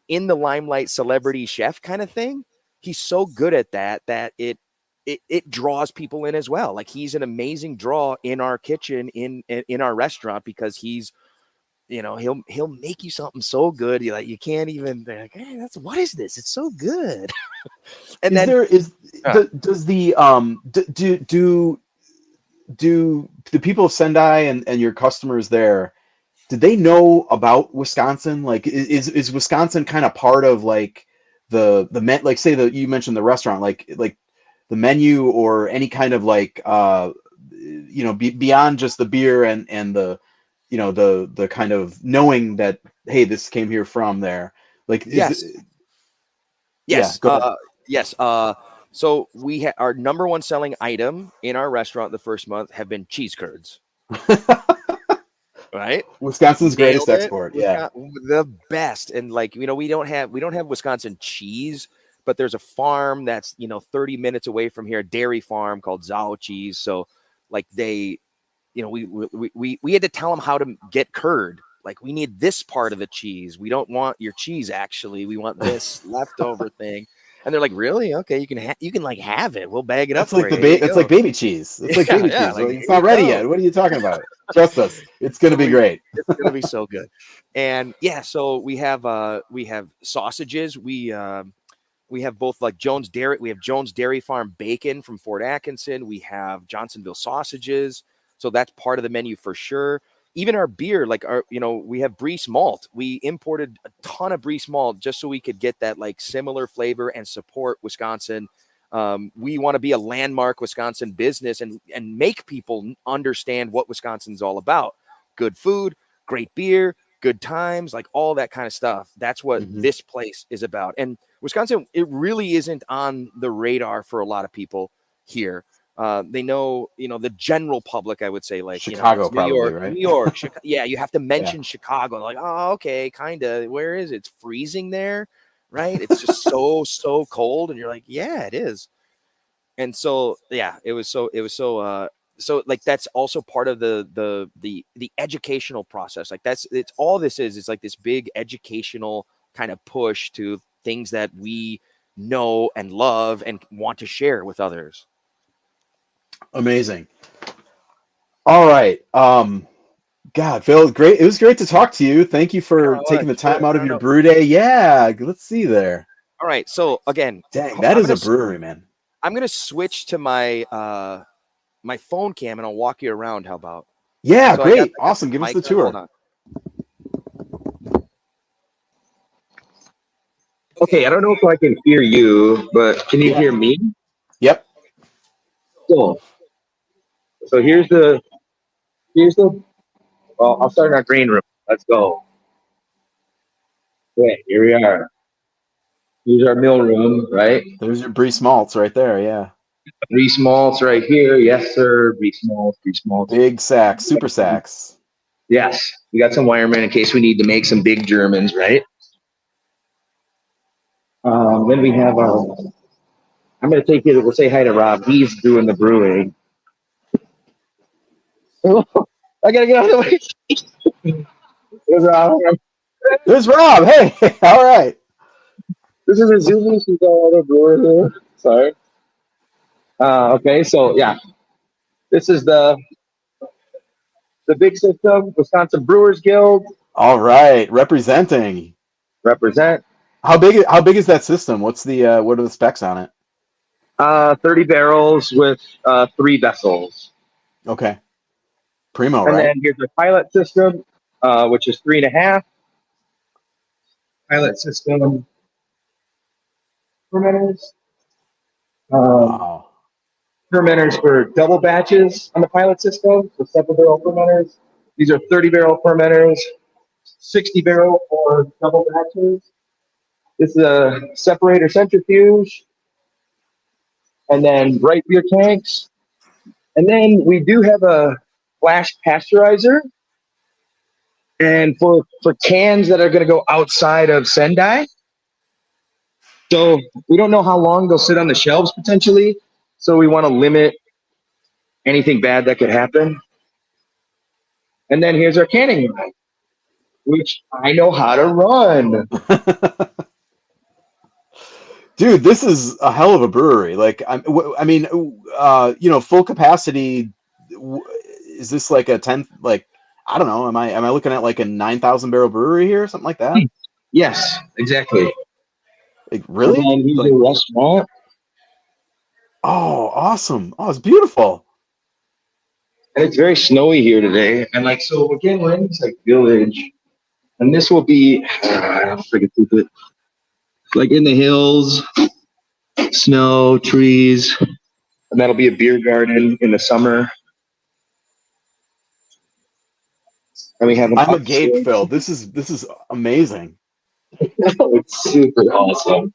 in the limelight celebrity chef kind of thing. He's so good at that it draws people in as well. Like, he's an amazing draw in our kitchen, in our restaurant, because he's, you know, he'll make you something so good. You can't even, like, hey, what is this? It's so good. And does the do the people of Sendai and your customers there, did they know about Wisconsin? Like, is Wisconsin kind of part of like the like, say that you mentioned the restaurant, like the menu, or any kind of like you know, beyond just the beer and the, you know, the kind of knowing that, hey, this came here from there, like, yes. So we our #1 selling item in our restaurant the first month have been cheese curds. right? Wisconsin's greatest Nailed it. export. Yeah. The best. And like, we don't have Wisconsin cheese, but there's a farm that's 30 minutes away from here, a dairy farm called Zao Cheese. So like they, we had to tell them how to get curd. Like, we need this part of the cheese. We don't want your cheese, actually. We want this leftover thing. And they're like, really? Okay, you can like have it. We'll bag it up That's like for you. that's like baby cheese. It's like baby cheese. Like, It's not ready yet. What are you talking about? Trust us. It's going to be great. It's going to be so good. And yeah, so we have sausages. We have both like Jones Dairy. We have Jones Dairy Farm bacon from Fort Atkinson. We have Johnsonville sausages. So that's part of the menu for sure. Even our beer, like we have Breese malt. We imported a ton of Breese malt just so we could get that like similar flavor and support Wisconsin. We want to be a landmark Wisconsin business and make people understand what Wisconsin's all about. Good food, great beer, good times, like all that kind of stuff. That's what this place is about. And Wisconsin, it really isn't on the radar for a lot of people here. They know, the general public, I would say, like Chicago, New York, right? New York, Chicago. Yeah, you have to mention Chicago. Like, oh, okay, kind of. Where is it? It's freezing there, right? It's just so cold, and you're like, yeah, it is. And so, yeah, it was so like that's also part of the educational process. Like it's all this is. It's like this big educational kind of push to things that we know and love and want to share with others. Amazing. All right. God, Phil, great. It was great to talk to you. Thank you for taking the time out of your brew day. Yeah, let's see there. All right. So again, dang, that is a brewery, man. I'm gonna switch to my my phone cam and I'll walk you around. How about? Yeah, so great. Awesome. Give us the tour. Hold on. Okay, I don't know if I can hear you, but can you hear me? Yep. Cool. So here's the well, I'll start in our grain room. Let's go. Okay, here we are. Here's our mill room, right? There's your Breese malts right there, yeah. Breese malts right here. Yes, sir. Breese malts. Big sacks, super sacks. Yes. We got some wiremen in case we need to make some big Germans, right? Then we have our, I'm going to take you to, we'll say hi to Rob. He's doing the brewing. I got to get out of the way. There's Rob. There's Rob. Hey, all right. This is a Zoom. She's all the brewer here. Sorry. Okay, so yeah. This is the big system, Wisconsin Brewers Guild. All right, representing. Represent. How big is that system? What's the what are the specs on it? 30 barrels with 3 vessels. Okay. Primo, and right? then here's the pilot system, which is 3.5. Pilot system fermenters. Wow. Fermenters for double batches on the pilot system, so 7 barrel fermenters. These are 30 barrel fermenters, 60 barrel for double batches. This is a separator centrifuge, and then bright beer tanks. And then we do have a flash pasteurizer. And for cans that are going to go outside of Sendai. So we don't know how long they'll sit on the shelves potentially. So we want to limit anything bad that could happen. And then here's our canning line, which I know how to run. Dude, this is a hell of a brewery. Like, I mean, full capacity. Is this like a 10? Like, I don't know. Am I looking at like a 9,000 barrel brewery here, or something like that? Yes, exactly. Like, really? And then here's like, a restaurant. Oh, awesome! Oh, it's beautiful. And it's very snowy here today. And like, so again, we're in this like village, and this will be like in the hills, snow, trees, and that'll be a beer garden in the summer. And we have I'm agape, Phil. This is amazing. It's super awesome.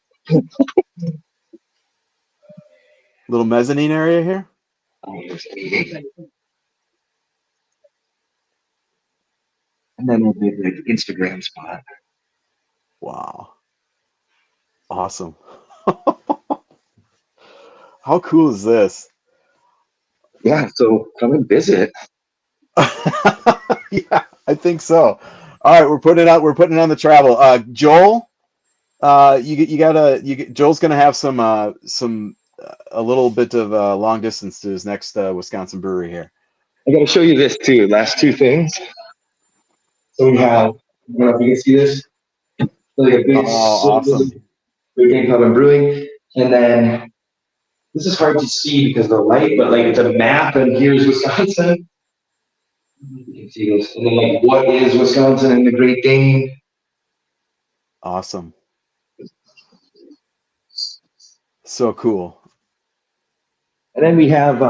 Little mezzanine area here. and then a big like Instagram spot. Wow. Awesome. How cool is this? Yeah, so come and visit. Yeah, I think so. All right, we're putting it on the travel. Joel, Joel's gonna have some a little bit of long distance to his next Wisconsin brewery here. I got to show you this too. Last two things. So we have. I don't know if you can see this. Like a big, Awesome. big thing called brewing, and then this is hard to see because of the light, but like it's a map, and here's Wisconsin. You can see this, and then like what is Wisconsin and the Great Dane. Awesome. So cool. And then we have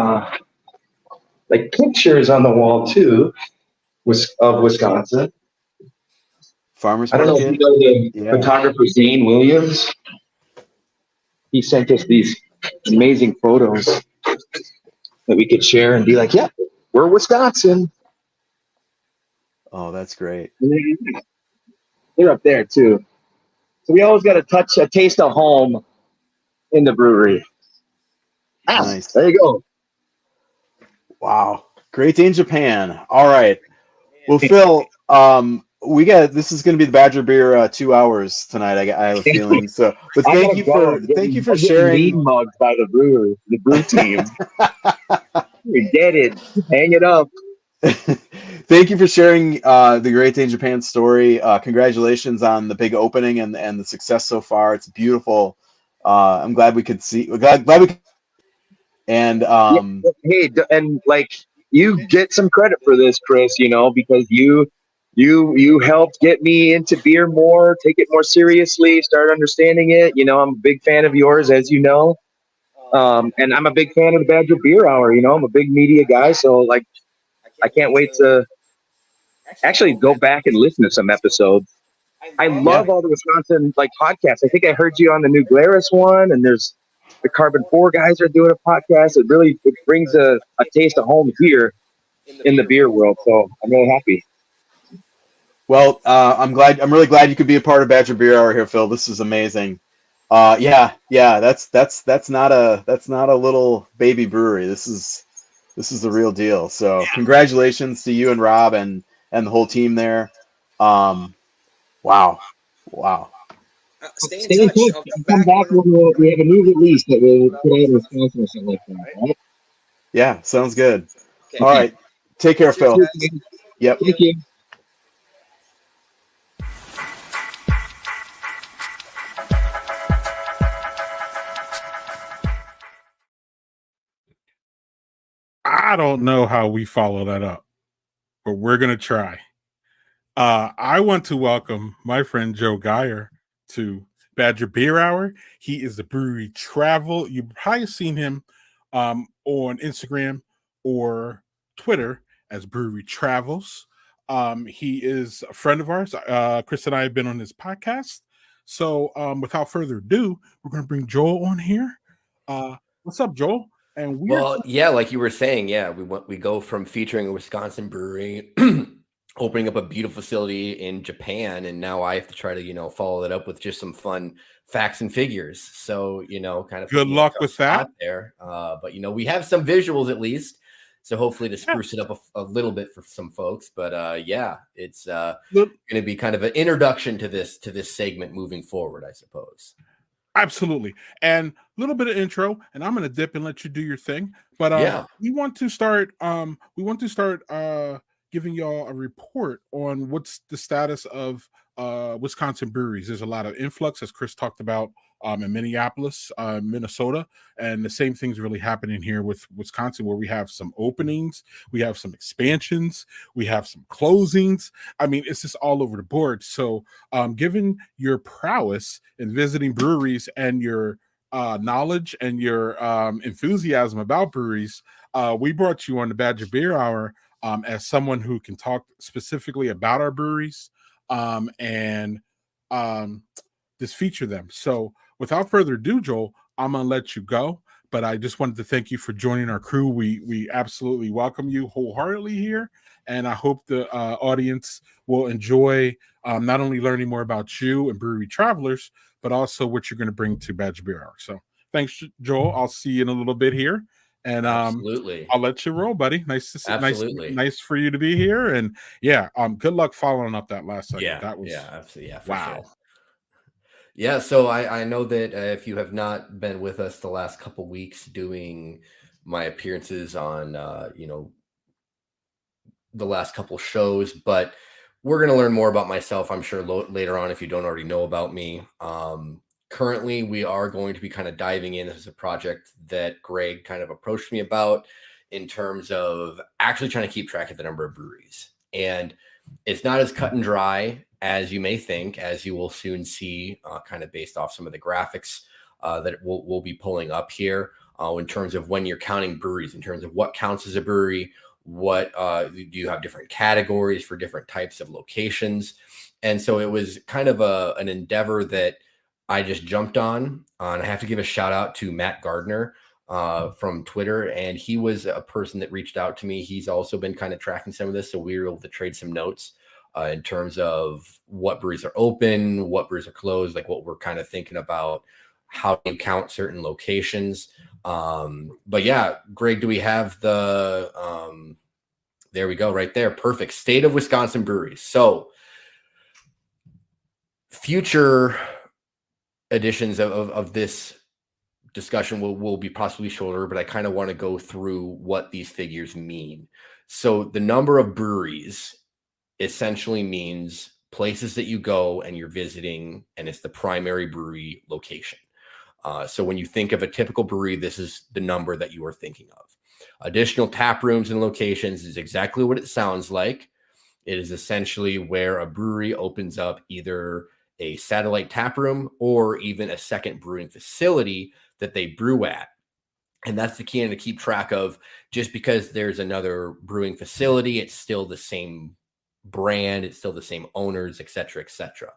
like pictures on the wall too, of Wisconsin. Farmers I don't know if market. you know the Yeah. photographer Dane Williams. He sent us these amazing photos that we could share and be like, yeah, we're Wisconsin. Oh, that's great. They're up there too. So we always got to touch a taste of home in the brewery. Nice. There you go. Wow. Great Dane Japan. All right. Well, Phil, this is going to be the Badger Beer 2 hours tonight. I have a feeling. So, but thank you for sharing. Lead mugs by the brewer, the brew team. We did it. Hang it up. Thank you for sharing the Great Dane Japan story. Congratulations on the big opening and the success so far. It's beautiful. I'm glad we could see. Glad we could. And hey, and like you get some credit for this, Chris. You know, because you helped get me into beer more, take it more seriously, start understanding it. You know, I'm a big fan of yours, as you know, and I'm a big fan of the Badger Beer Hour. You know, I'm a big media guy, so like I can't wait to actually go back and listen to some episodes. I love all the Wisconsin like podcasts. I think I heard you on the New Glarus one, and there's the Carbon 4 guys are doing a podcast. It brings a taste of home here in the beer world. So I'm really happy. Well, I'm really glad you could be a part of Badger Beer Hour here, Phil. This is amazing. Yeah, that's not a little baby brewery. This is the real deal. So congratulations to you and Rob and the whole team there. Wow. Stay in touch. Come back when we have a new release that we'll put out in Wisconsin or something like that. Right? Yeah, sounds good. Okay. All right. Take care, Phil. Yep. Thank you. I don't know how we follow that up, but we're going to try. I want to welcome my friend Joe Geyer to Badger Beer Hour. He is the brewery travel. You've probably seen him on Instagram or Twitter as Brewery Travels. He is a friend of ours. Chris and I have been on his podcast. So without further ado, we're going to bring Joel on here. What's up, Joel? And yeah, like you were saying, we go from featuring a Wisconsin brewery, opening up a beautiful facility in Japan, and now I have to try to follow that up with just some fun facts and figures. So kind of good luck with that there. But we have some visuals at least, so hopefully to spruce it up a little bit for some folks. But it's going to be kind of an introduction to this segment moving forward, I suppose. Absolutely. And a little bit of intro, and I'm going to dip and let you do your thing. But we want to start giving y'all a report on what's the status of Wisconsin breweries. There's a lot of influx, as Chris talked about, in Minneapolis, Minnesota, and the same thing's really happening here with Wisconsin, where we have some openings, we have some expansions, we have some closings. I mean, it's just all over the board. So given your prowess in visiting breweries and your knowledge and your enthusiasm about breweries, we brought you on the Badger Beer Hour as someone who can talk specifically about our breweries and just feature them. So without further ado, Joel, I'm going to let you go. but I just wanted to thank you for joining our crew. We absolutely welcome you wholeheartedly here, and I hope the audience will enjoy not only learning more about you and Brewery Travelers, but also what you're going to bring to Badger Beer Hour. So thanks, Joel. I'll see you in a little bit here, and Absolutely. I'll let you roll, buddy. Nice to see, Absolutely. nice for you to be here, and yeah, good luck following up that last segment. Yeah, That was absolutely. Yeah, for wow. sure. Yeah, so I know that if you have not been with us the last couple weeks doing my appearances on the last couple shows, but we're going to learn more about myself, I'm sure, later on if you don't already know about me. Currently, we are going to be kind of diving in. This is a project that Greg kind of approached me about in terms of actually trying to keep track of the number of breweries. And it's not as cut and dry as you may think, as you will soon see, kind of based off some of the graphics that we'll be pulling up here in terms of when you're counting breweries, in terms of what counts as a brewery, what do you have different categories for different types of locations. And so it was kind of an endeavor that I just jumped on. And I have to give a shout out to Matt Gardner from Twitter. And he was a person that reached out to me. He's also been kind of tracking some of this. So we were able to trade some notes in terms of what breweries are open, what breweries are closed, like what we're kind of thinking about, how you count certain locations. But yeah, Greg, do we have the, there we go right there. Perfect. State of Wisconsin breweries. So future editions of this discussion will be possibly shorter, but I kind of want to go through what these figures mean. So the number of breweries essentially means places that you go and you're visiting, and it's the primary brewery location. So when you think of a typical brewery, this is the number that you are thinking of. Additional tap rooms and locations is exactly what it sounds like. It is essentially where a brewery opens up either a satellite tap room or even a second brewing facility that they brew at. And that's the key to keep track of. Just because there's another brewing facility, it's still the same brand, it's still the same owners, et cetera, et cetera.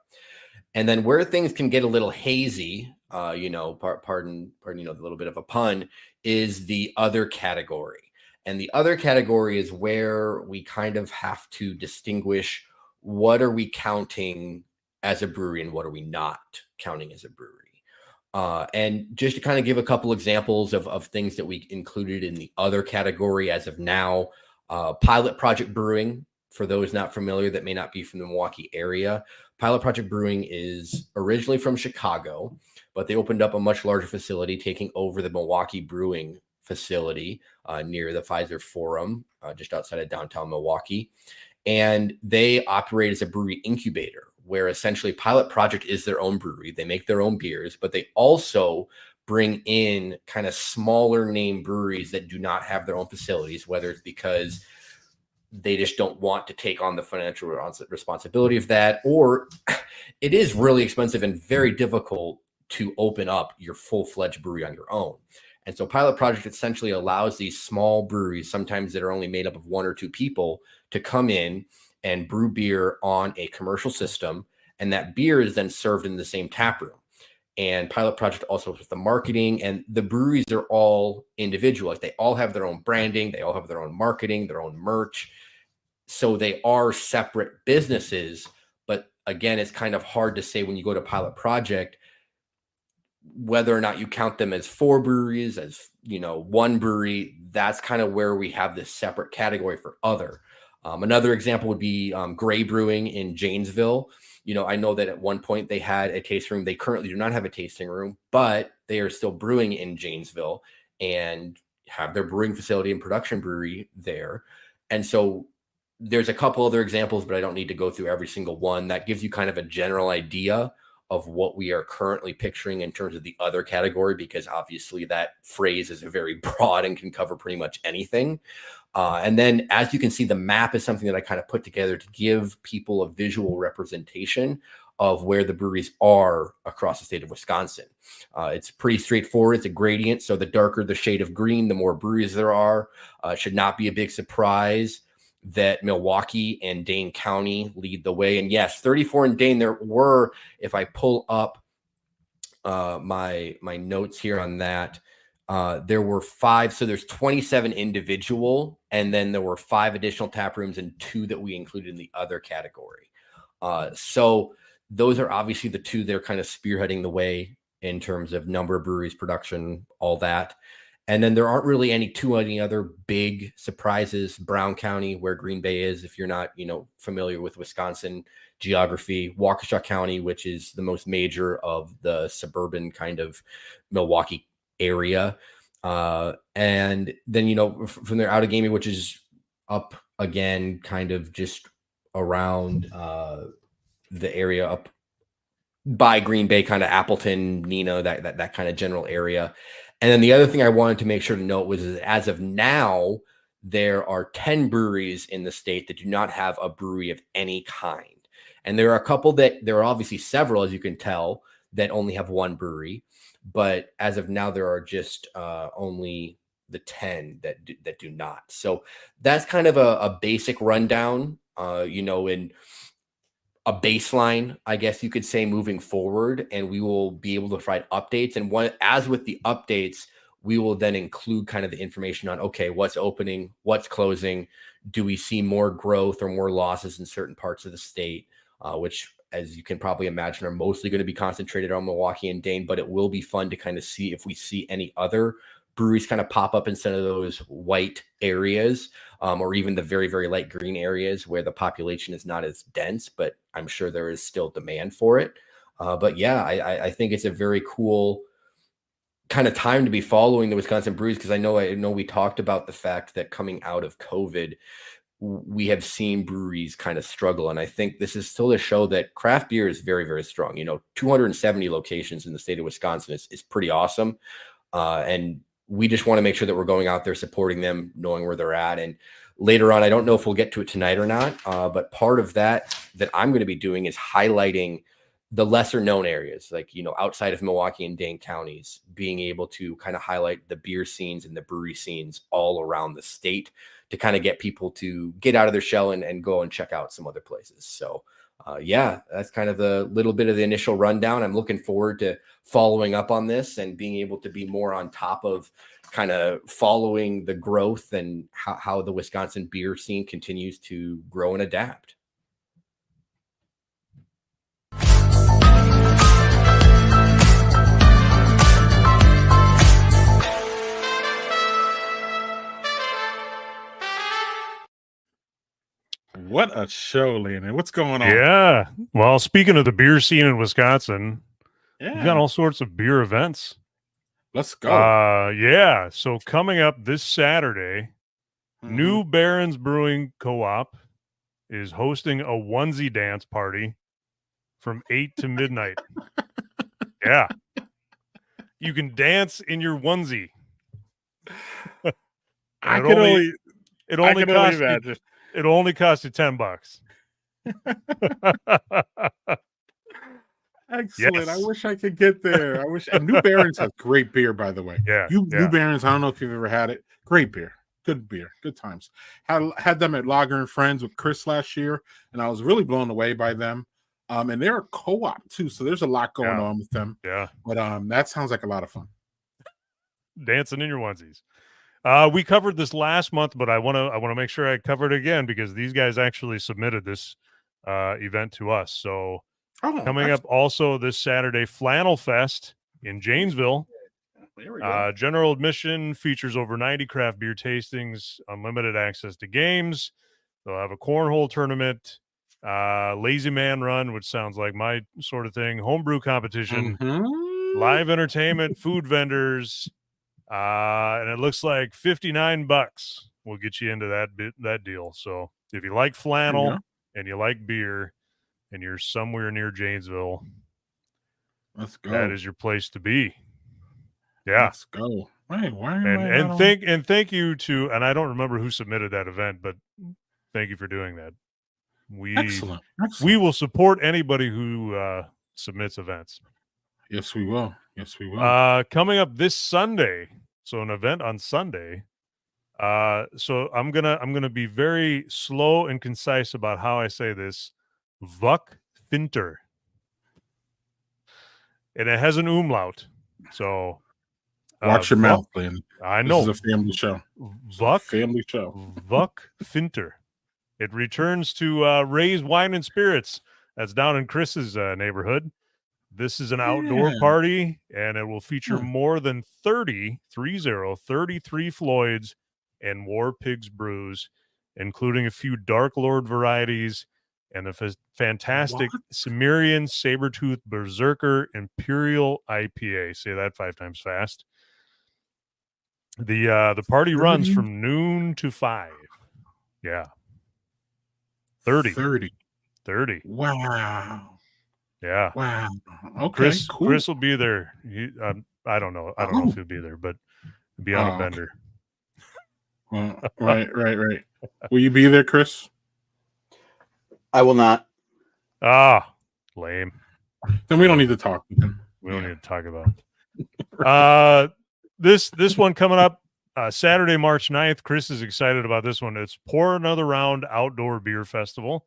And then where things can get a little hazy, pardon, a little bit of a pun, is the other category. And the other category is where we kind of have to distinguish what are we counting as a brewery and what are we not counting as a brewery. And just to kind of give a couple examples of things that we included in the other category as of now, Pilot Project Brewing, for those not familiar that may not be from the Milwaukee area. Pilot Project Brewing is originally from Chicago, but they opened up a much larger facility, taking over the Milwaukee Brewing facility near the Pfizer Forum, just outside of downtown Milwaukee. And they operate as a brewery incubator, where essentially Pilot Project is their own brewery. They make their own beers, but they also bring in kind of smaller name breweries that do not have their own facilities, whether it's because they just don't want to take on the financial responsibility of that, or it is really expensive and very difficult to open up your full-fledged brewery on your own. And so Pilot Project essentially allows these small breweries, sometimes that are only made up of one or two people, to come in and brew beer on a commercial system. And that beer is then served in the same tap room. And Pilot Project also with the marketing, and the breweries are all individual. Like they all have their own branding. They all have their own marketing, their own merch. So they are separate businesses. But again, it's kind of hard to say when you go to Pilot Project, whether or not you count them as 4 breweries, as, one brewery. That's kind of where we have this separate category for other. Another example would be Gray Brewing in Janesville. I know that at one point they had a tasting room. They currently do not have a tasting room, but they are still brewing in Janesville and have their brewing facility and production brewery there. And so there's a couple other examples, but I don't need to go through every single one. That gives you kind of a general idea of what we are currently picturing in terms of the other category, because obviously that phrase is very broad and can cover pretty much anything. And then, as you can see, the map is something that I kind of put together to give people a visual representation of where the breweries are across the state of Wisconsin. It's pretty straightforward. It's a gradient. So the darker the shade of green, the more breweries there are. It should not be a big surprise that Milwaukee and Dane County lead the way. And yes, 34 in Dane. There were, if I pull up my notes here on that, there were 5. So there's 27 individual, and then there were 5 additional tap rooms and 2 that we included in the other category. So those are obviously the 2 that are kind of spearheading the way in terms of number of breweries, production, all that. And then there aren't really any other big surprises. Brown County, where Green Bay is, if you're not, familiar with Wisconsin geography, Waukesha County, which is the most major of the suburban kind of Milwaukee area. And then, from there, Out of Gaming, which is up again, kind of just around the area up by Green Bay, kind of Appleton, Neenah, that kind of general area. And then the other thing I wanted to make sure to note was, as of now, there are 10 breweries in the state that do not have a brewery of any kind. And there are obviously several, as you can tell, that only have one brewery. But as of now, there are just only the 10 that do not. So that's kind of a basic rundown, in a baseline, I guess you could say, moving forward, and we will be able to provide updates. And as with the updates, we will then include kind of the information on, okay, what's opening, what's closing, do we see more growth or more losses in certain parts of the state, which, as you can probably imagine, are mostly going to be concentrated on Milwaukee and Dane, but it will be fun to kind of see if we see any other breweries kind of pop up instead of those white areas, or even the very, very light green areas where the population is not as dense, but I'm sure there is still demand for it. But yeah, I think it's a very cool kind of time to be following the Wisconsin breweries, because I know we talked about the fact that coming out of COVID, we have seen breweries kind of struggle. And I think this is still to show that craft beer is very, very strong. 270 locations in the state of Wisconsin is pretty awesome. And we just want to make sure that we're going out there supporting them, knowing where they're at. And later on, I don't know if we'll get to it tonight or not, but part of that I'm going to be doing is highlighting the lesser known areas, like, outside of Milwaukee and Dane counties, being able to kind of highlight the beer scenes and the brewery scenes all around the state to kind of get people to get out of their shell and go and check out some other places. So yeah, that's kind of the little bit of the initial rundown. I'm looking forward to following up on this and being able to be more on top of kind of following the growth and how the Wisconsin beer scene continues to grow and adapt. What a show, Landon. What's going on? Yeah. Well, speaking of the beer scene in Wisconsin, we've got Yeah. all sorts of beer events. Let's go. Yeah. So coming up this Saturday, New Barons Brewing Co-op is hosting a onesie dance party from 8 to midnight. Yeah. You can dance in your onesie. I can only imagine. It'll only cost you $10. Excellent. Yes. I wish I could get there. And New Barons has great beer, by the way. Yeah. New Barons, I don't know if you've ever had it. Great beer. Good beer. Good times. Had them at Lager and Friends with Chris last year, and I was really blown away by them. And they're a co-op too, so there's a lot going on with them. Yeah. But that sounds like a lot of fun. Dancing in your onesies. We covered this last month, but I want to make sure I cover it again because these guys actually submitted this event to us. So coming up also this Saturday, Flannel Fest in Janesville. There we go. General admission features over 90 craft beer tastings, unlimited access to games. They'll have a cornhole tournament, lazy man run, which sounds like my sort of thing, homebrew competition, live entertainment, food vendors. And it looks like $59 will get you into that deal. So if you like flannel and you like beer and you're somewhere near Janesville, let's go. That is your place to be. Yeah. Let's go. Wait, thank you to, and I don't remember who submitted that event, but thank you for doing that. Excellent. We will support anybody who submits events. Yes, we will. Yes, we will. Coming up this Sunday, so an event on Sunday. So I'm gonna be very slow and concise about how I say this. Vuck Finter, and it has an umlaut. So Watch your Vuck- mouth, Landon. I This know. is a family show. Vuck Family show. Finter. It returns to Ray's Wine and Spirits. That's down in Chris's neighborhood. This is an outdoor party, and it will feature more than 33 Floyds and War Pigs brews, including a few Dark Lord varieties and a fantastic Cimmerian Sabertooth Berserker Imperial IPA. Say that 5 times fast. The party runs from noon to 5. Yeah. 30. Wow. Yeah. Wow. Okay. Cool. Chris will be there. I don't know. I don't know if he'll be there, but he'll be on a bender. Well, right. Will you be there, Chris? I will not. Lame. Then we don't need to talk. We don't need to talk about it. This one coming up Saturday, March 9th. Chris is excited about this one. It's Pour Another Round Outdoor Beer Festival.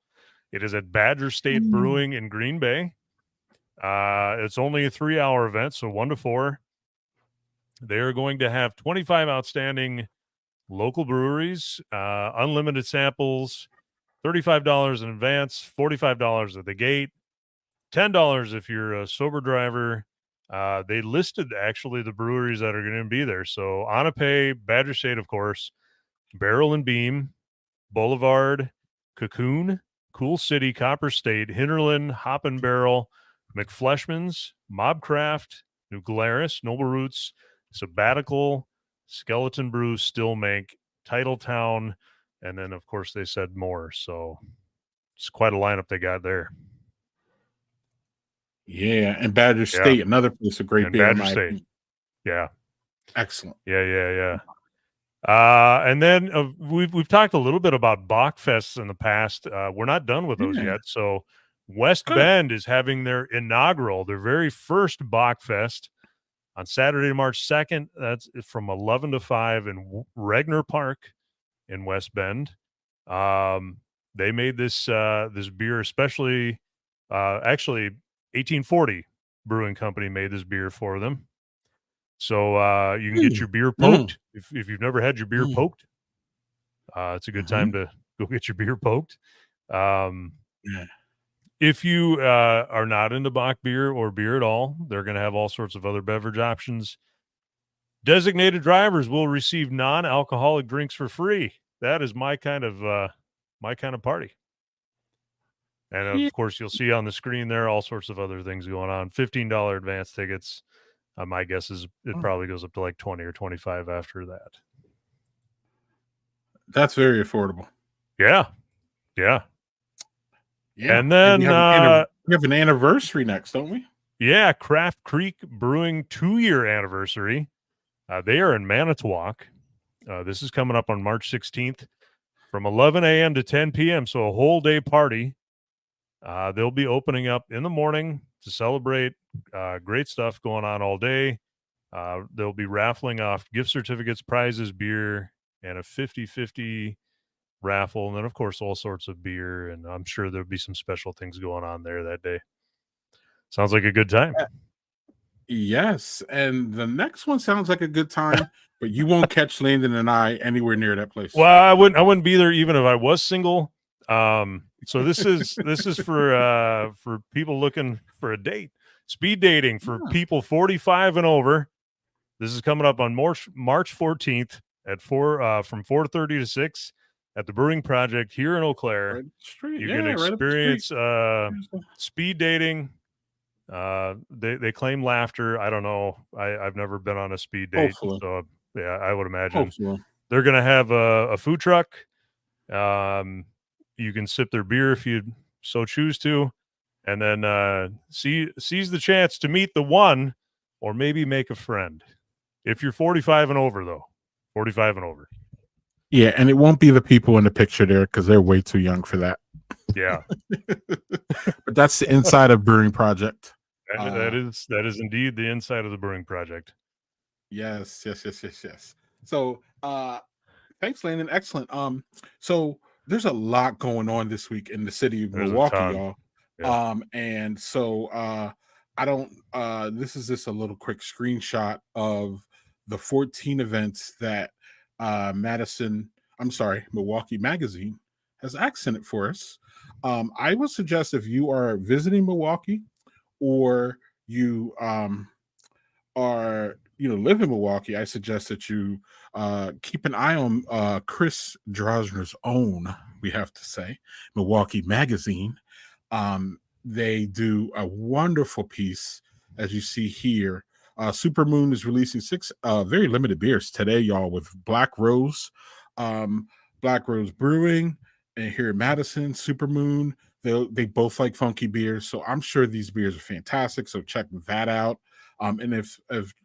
It is at Badger State Brewing in Green Bay. It's only a 3-hour event, so 1 to 4. They're going to have 25 outstanding local breweries, unlimited samples, $35 in advance, $45 at the gate, $10 if you're a sober driver. They listed actually the breweries that are going to be there. So Anape, Badger State, of course, Barrel and Beam, Boulevard, Cocoon, Cool City, Copper State, Hinterland, Hop and Barrel, McFleshman's, Mobcraft, New Glarus, Noble Roots, Sabbatical, Skeleton Brew, Stillmank, Titletown, and then, of course, they said more. So it's quite a lineup they got there. Yeah, and Badger State, another place of great beer. Badger State. Yeah. Excellent. Yeah. And then we've talked a little bit about Bachfests in the past. We're not done with those yet. So West Bend is having their very first Bachfest on Saturday, March 2nd. That's from 11 to 5 in Regner Park in West Bend. They made this beer especially, actually 1840 Brewing Company made this beer for them. So you can get your beer poked. If you've never had your beer poked, it's a good time to go get your beer poked. If you are not into Bach beer or beer at all, they're going to have all sorts of other beverage options. Designated drivers will receive non-alcoholic drinks for free. That is my kind of party. And of course, you'll see on the screen there all sorts of other things going on. $15 advance tickets. My guess is it probably goes up to like 20 or 25 after that. That's very affordable. Yeah. And then we have an anniversary next, don't we? Yeah, Craft Creek Brewing 2-year anniversary. They are in Manitowoc. This is coming up on March 16th from 11 a.m. to 10 p.m. So a whole day party. They'll be opening up in the morning to celebrate. Great stuff going on all day. They'll be raffling off gift certificates, prizes, beer, and a 50-50 raffle. And then, of course, all sorts of beer. And I'm sure there'll be some special things going on there that day. Sounds like a good time. Yes. And the next one sounds like a good time, but you won't catch Landon and I anywhere near that place. Well, I wouldn't be there even if I was single. So this is for people looking for a date. Speed dating for people 45 and over. This is coming up on March 14th at from 4:30 to 6 at the Brewing Project here in Eau Claire. You can experience speed dating. They claim laughter. I don't know. I've never been on a speed date. Hopefully. So yeah, I would imagine Hopefully. they're gonna have a food truck. You can sip their beer if you so choose to, and then seize the chance to meet the one or maybe make a friend. If you're 45 and over, though. 45 and over. Yeah, and it won't be the people in the picture there because they're way too young for that. Yeah. But that's the inside of Brewing Project. That is indeed the inside of the Brewing Project. Yes. So thanks, Landon. Excellent. So there's a lot going on this week in the city of Milwaukee, y'all. Yeah. And so I don't this is just a little quick screenshot of the 14 events that Milwaukee Magazine has accented for us. I would suggest if you are visiting Milwaukee or you live in Milwaukee, I suggest that you keep an eye on Chris Drosner's own, we have to say, Milwaukee Magazine. They do a wonderful piece, as you see here. Supermoon is releasing 6 very limited beers today, y'all, with Black Rose Brewing, and here in Madison, Supermoon. They both like funky beers, so I'm sure these beers are fantastic. So check that out. And if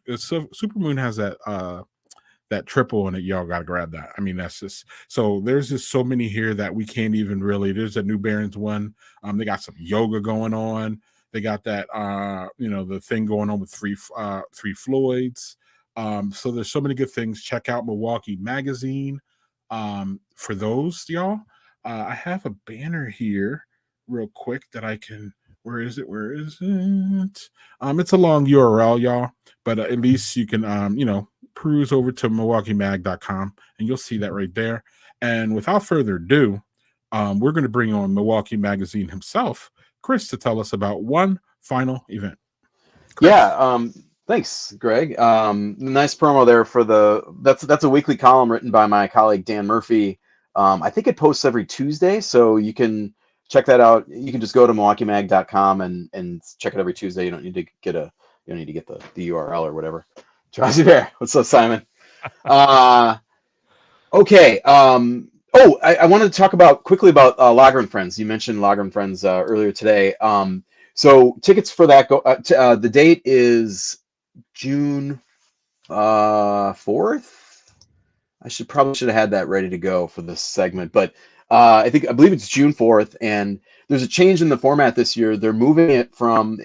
Supermoon has that triple in it, y'all gotta grab that. I mean, that's just so there's just so many here that we can't even really. There's a New Barons one. They got some yoga going on. They got that the thing going on with Three Floyds. So there's so many good things. Check out Milwaukee Magazine. For those, y'all. I have a banner here real quick that I can. Where is it? It's a long URL, y'all, but at least you can peruse over to MilwaukeeMag.com and you'll see that right there. And without further ado, we're going to bring on Milwaukee Magazine himself, Chris, to tell us about one final event. Chris. Yeah, thanks, Greg. Nice promo there for that's a weekly column written by my colleague Dan Murphy. I think it posts every Tuesday, so you can check that out. You can just go to MilwaukeeMag.com and check it every Tuesday. You don't need to get the URL or whatever. Drowsy Bear, what's up, Simon? Okay. I wanted to talk quickly about Lager and Friends. You mentioned Lager and Friends earlier today. So tickets for that go. The date is June 4th. I should have had that ready to go for this segment, but I believe it's June 4th, and there's a change in the format this year. They're moving it from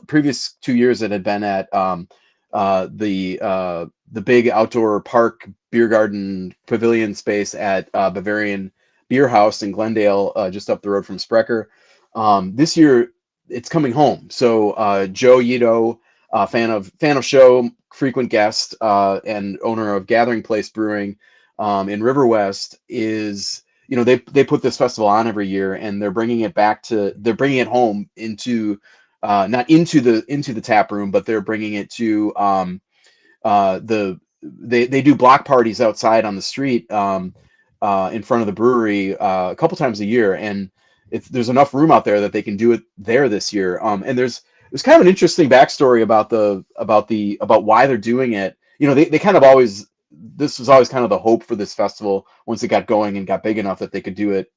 previous 2 years that had been at the big outdoor park beer garden pavilion space at Bavarian Beer House in Glendale, just up the road from Sprecher. This year it's coming home. So Joe Yito, fan of show, frequent guest, and owner of Gathering Place Brewing in River West, is they put this festival on every year, and they're bringing it home into not into the tap room, but they're bringing it to they do block parties outside on the street in front of the brewery a couple times a year, and there's enough room out there that they can do it there this year. And there's kind of an interesting backstory about why they're doing it. They kind of always, this was always kind of the hope for this festival once it got going and got big enough that they could do it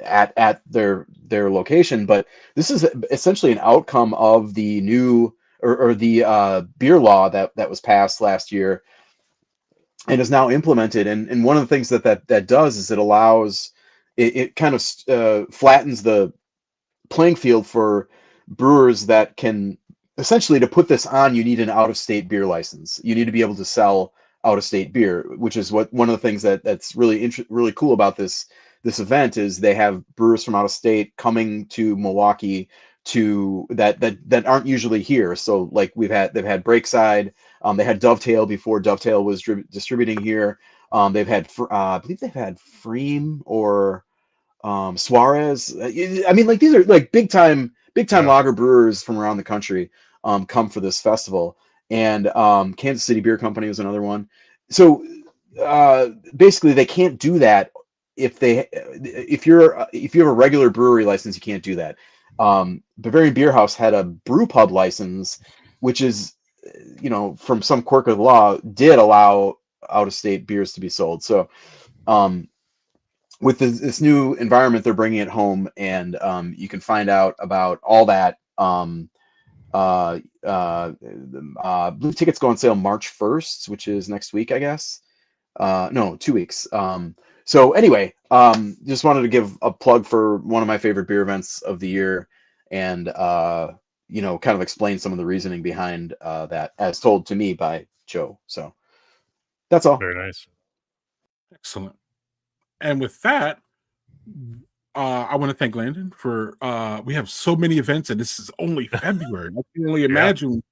at their location. But this is essentially an outcome of the new or the beer law that was passed last year and is now implemented. And one of the things that does is it allows, it kind of flattens the playing field for brewers that can, essentially, to put this on, you need an out-of-state beer license. You need to be able to sell out-of-state beer, which is one of the things that's really cool about this event, is they have brewers from out of state coming to Milwaukee that aren't usually here. So like they've had Breakside, they had Dovetail before Dovetail was distributing here. They've had I believe they've had Freem or Suarez. I mean, like, these are like big time lager brewers from around the country come for this festival. And Kansas City Beer Company was another one. So basically they can't do that if you have a regular brewery license. You can't do that. Bavarian Beer House had a brew pub license, which is, from some quirk of the law, did allow out-of-state beers to be sold. So with this new environment, they're bringing it home, and you can find out about all that. Blue tickets go on sale March 1st, which is next week, I guess. No, 2 weeks. So anyway, just wanted to give a plug for one of my favorite beer events of the year, and kind of explain some of the reasoning behind that, as told to me by Joe. So that's all. Very nice. Excellent. And with that, I want to thank Landon for we have so many events, and this is only February. I can only imagine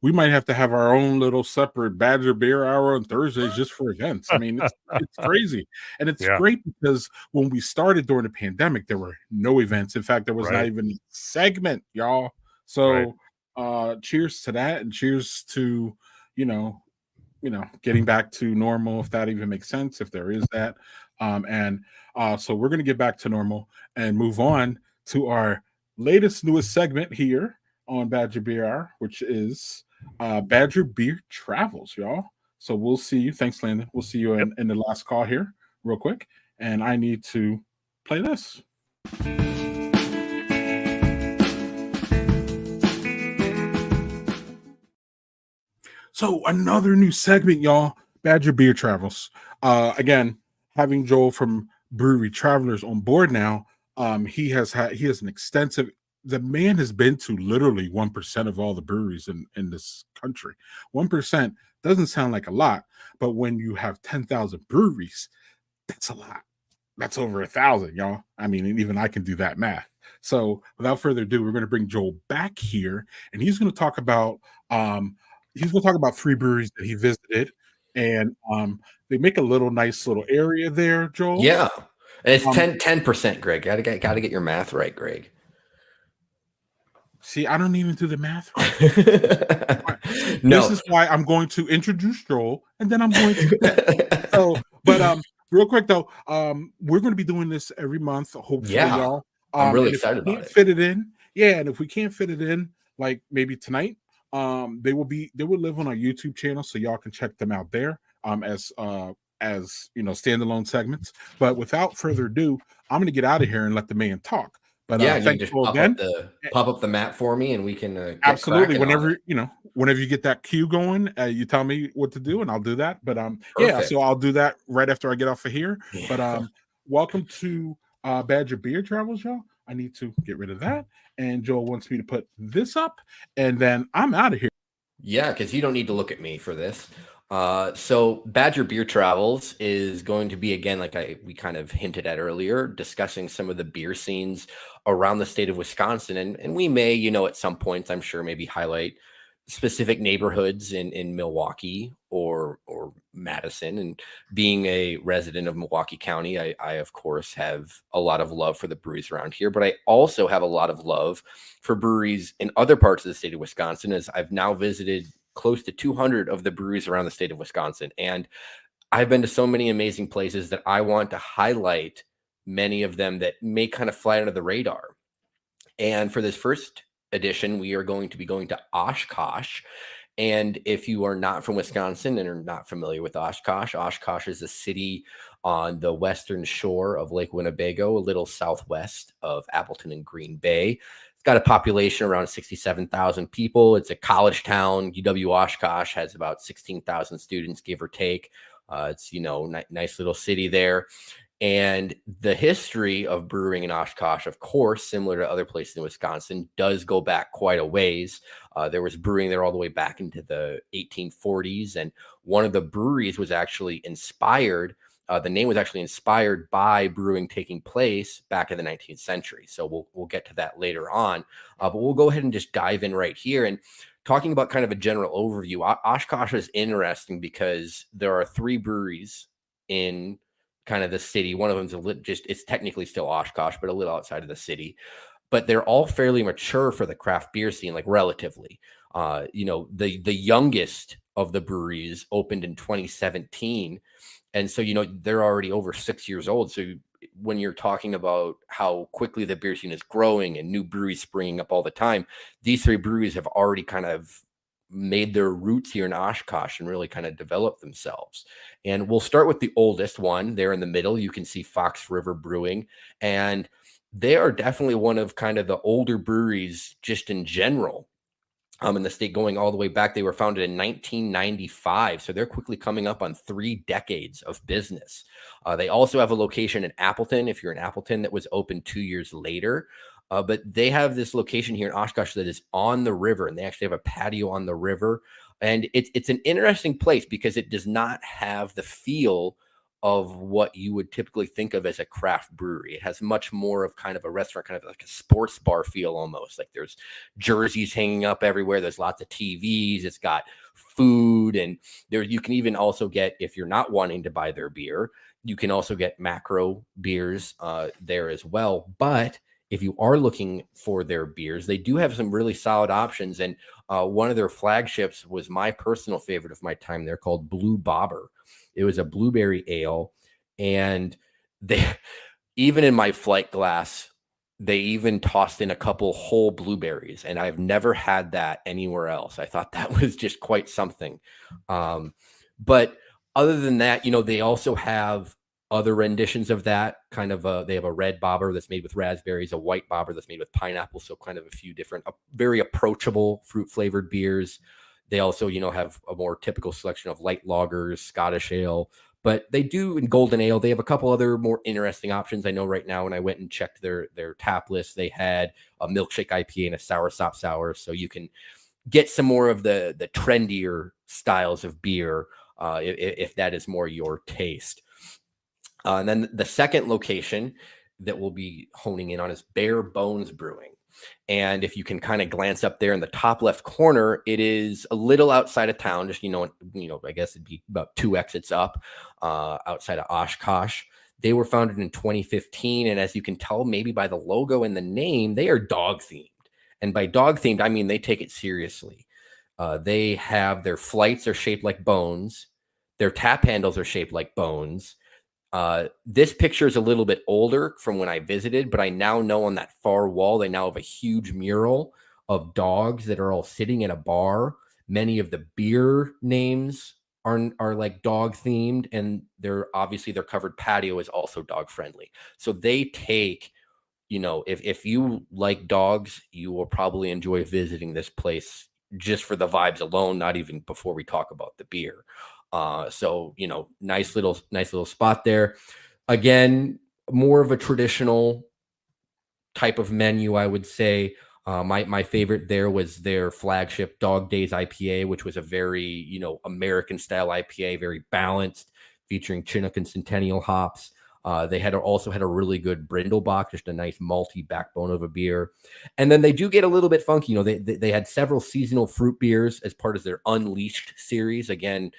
we might have to have our own little separate Badger Beer Hour on Thursdays just for events. I mean, it's crazy. And it's Yeah. great because when we started during the pandemic, there were no events. In fact, there was not Right. even a segment, y'all. So cheers to that, and cheers to, getting back to normal, if that even makes sense, if there is that. So we're going to get back to normal and move on to our newest segment here on Badger Beer Hour, which is Badger Beer Travels, y'all. So we'll see you. Thanks, Landon. We'll see you in the last call here real quick. And I need to play this. So another new segment, y'all. Badger Beer Travels. Again, having Joel from Brewery Travelers on board now. He has an extensive. The man has been to literally 1% of all the breweries in this country. 1% doesn't sound like a lot, but when you have 10,000 breweries, that's a lot. That's over 1,000, y'all. I mean, even I can do that math. So without further ado, we're going to bring Joel back here, and he's going to talk about 3 breweries that he visited, and they make a nice little area there, Joel. Yeah, and it's 10%, Greg. Gotta get your math right, Greg. See, I don't even do the math right. No. This is why I'm going to introduce Joel, and then I'm going to real quick though, we're going to be doing this every month, hopefully, y'all. I'm really excited about it. Fit it in, and if we can't fit it in, like maybe tonight, they will live on our YouTube channel, so y'all can check them out there. As standalone segments. But without further ado, I'm going to get out of here and let the man talk. But you just pop up the map for me, and we can absolutely whenever you get that cue going, you tell me what to do, and I'll do that. But so I'll do that right after I get off of here. Yeah. But welcome to Badger Beer Travels, y'all. I need to get rid of that, and Joel wants me to put this up, and then I'm out of here. Yeah, because you don't need to look at me for this. So Badger Beer Travels is going to be, again, like we kind of hinted at earlier, discussing some of the beer scenes around the state of Wisconsin. And we may, at some points, I'm sure, maybe highlight specific neighborhoods in Milwaukee or Madison. And being a resident of Milwaukee County, I of course have a lot of love for the breweries around here, but I also have a lot of love for breweries in other parts of the state of Wisconsin, as I've now visited close to 200 of the breweries around the state of Wisconsin. And I've been to so many amazing places that I want to highlight many of them that may kind of fly under the radar. And for this first edition, we are going to be going to Oshkosh. And if you are not from Wisconsin and are not familiar with Oshkosh, Oshkosh is a city on the western shore of Lake Winnebago, a little southwest of Appleton and Green Bay. It's got a population around 67,000 people. It's a college town. UW Oshkosh has about 16,000 students, give or take. It's, nice little city there. And the history of brewing in Oshkosh, of course, similar to other places in Wisconsin, does go back quite a ways. There was brewing there all the way back into the 1840s. And one of the breweries was actually inspired. The name was actually inspired by brewing taking place back in the 19th century. So we'll get to that later on. But we'll go ahead and just dive in right here. And talking about kind of a general overview, Oshkosh is interesting because there are 3 breweries in kind of the city. One of them's it's technically still Oshkosh, but a little outside of the city. But they're all fairly mature for the craft beer scene, like relatively. The youngest of the breweries opened in 2017. And so, they're already over 6 years old. So when you're talking about how quickly the beer scene is growing and new breweries springing up all the time, these 3 breweries have already kind of made their roots here in Oshkosh and really kind of developed themselves. And we'll start with the oldest one there in the middle. You can see Fox River Brewing, and they are definitely one of kind of the older breweries just in general. In the state, going all the way back. They were founded in 1995. So they're quickly coming up on 3 decades of business. They also have a location in Appleton, if you're in Appleton, that was opened 2 years later. But they have this location here in Oshkosh that is on the river, and they actually have a patio on the river. And it's an interesting place because it does not have the feel of what you would typically think of as a craft brewery. It has much more of kind of a restaurant, kind of like a sports bar feel almost. Like there's jerseys hanging up everywhere. There's lots of TVs. It's got food, and there you can even also get, if you're not wanting to buy their beer, you can also get macro beers there as well. But if you are looking for their beers, they do have some really solid options. And one of their flagships was my personal favorite of my time there, called Blue Bobber. It was a blueberry ale. And they, even in my flight glass, they even tossed in a couple whole blueberries. And I've never had that anywhere else. I thought that was just quite something. But other than that, they also have other renditions of that kind of they have a red bobber that's made with raspberries, a white bobber that's made with pineapple. So kind of a few different, very approachable fruit flavored beers. They also, have a more typical selection of light lagers, Scottish ale, but they do in golden ale. They have a couple other more interesting options. I know right now when I went and checked their tap list, they had a milkshake IPA and a sour sop sour. So you can get some more of the trendier styles of beer if that is more your taste. And then the second location that we'll be honing in on is Bare Bones Brewing. And if you can kind of glance up there in the top left corner, it is a little outside of town, just, I guess it'd be about 2 exits up outside of Oshkosh. They were founded in 2015. And as you can tell, maybe by the logo and the name, they are dog themed. And by dog themed, I mean they take it seriously. They have their flights are shaped like bones. Their tap handles are shaped like bones. This picture is a little bit older from when I visited, but I now know on that far wall, they now have a huge mural of dogs that are all sitting in a bar. Many of the beer names are like dog themed, and their covered patio is also dog friendly. So they take, if you like dogs, you will probably enjoy visiting this place just for the vibes alone, not even before we talk about the beer. So, nice little spot there. Again, more of a traditional type of menu, I would say. My favorite there was their flagship Dog Days IPA, which was a very, American style IPA, very balanced, featuring Chinook and Centennial hops. They also had a really good Brindlebach, just a nice malty backbone of a beer. And then they do get a little bit funky. They had several seasonal fruit beers as part of their Unleashed series. Again,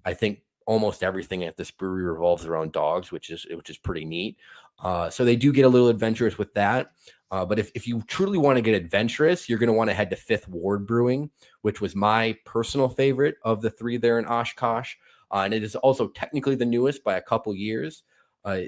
I think almost everything at this brewery revolves around dogs, which is pretty neat. So they do get a little adventurous with that. But if you truly want to get adventurous, you're going to want to head to Fifth Ward Brewing, which was my personal favorite of the 3 there in Oshkosh. And it is also technically the newest by a couple years.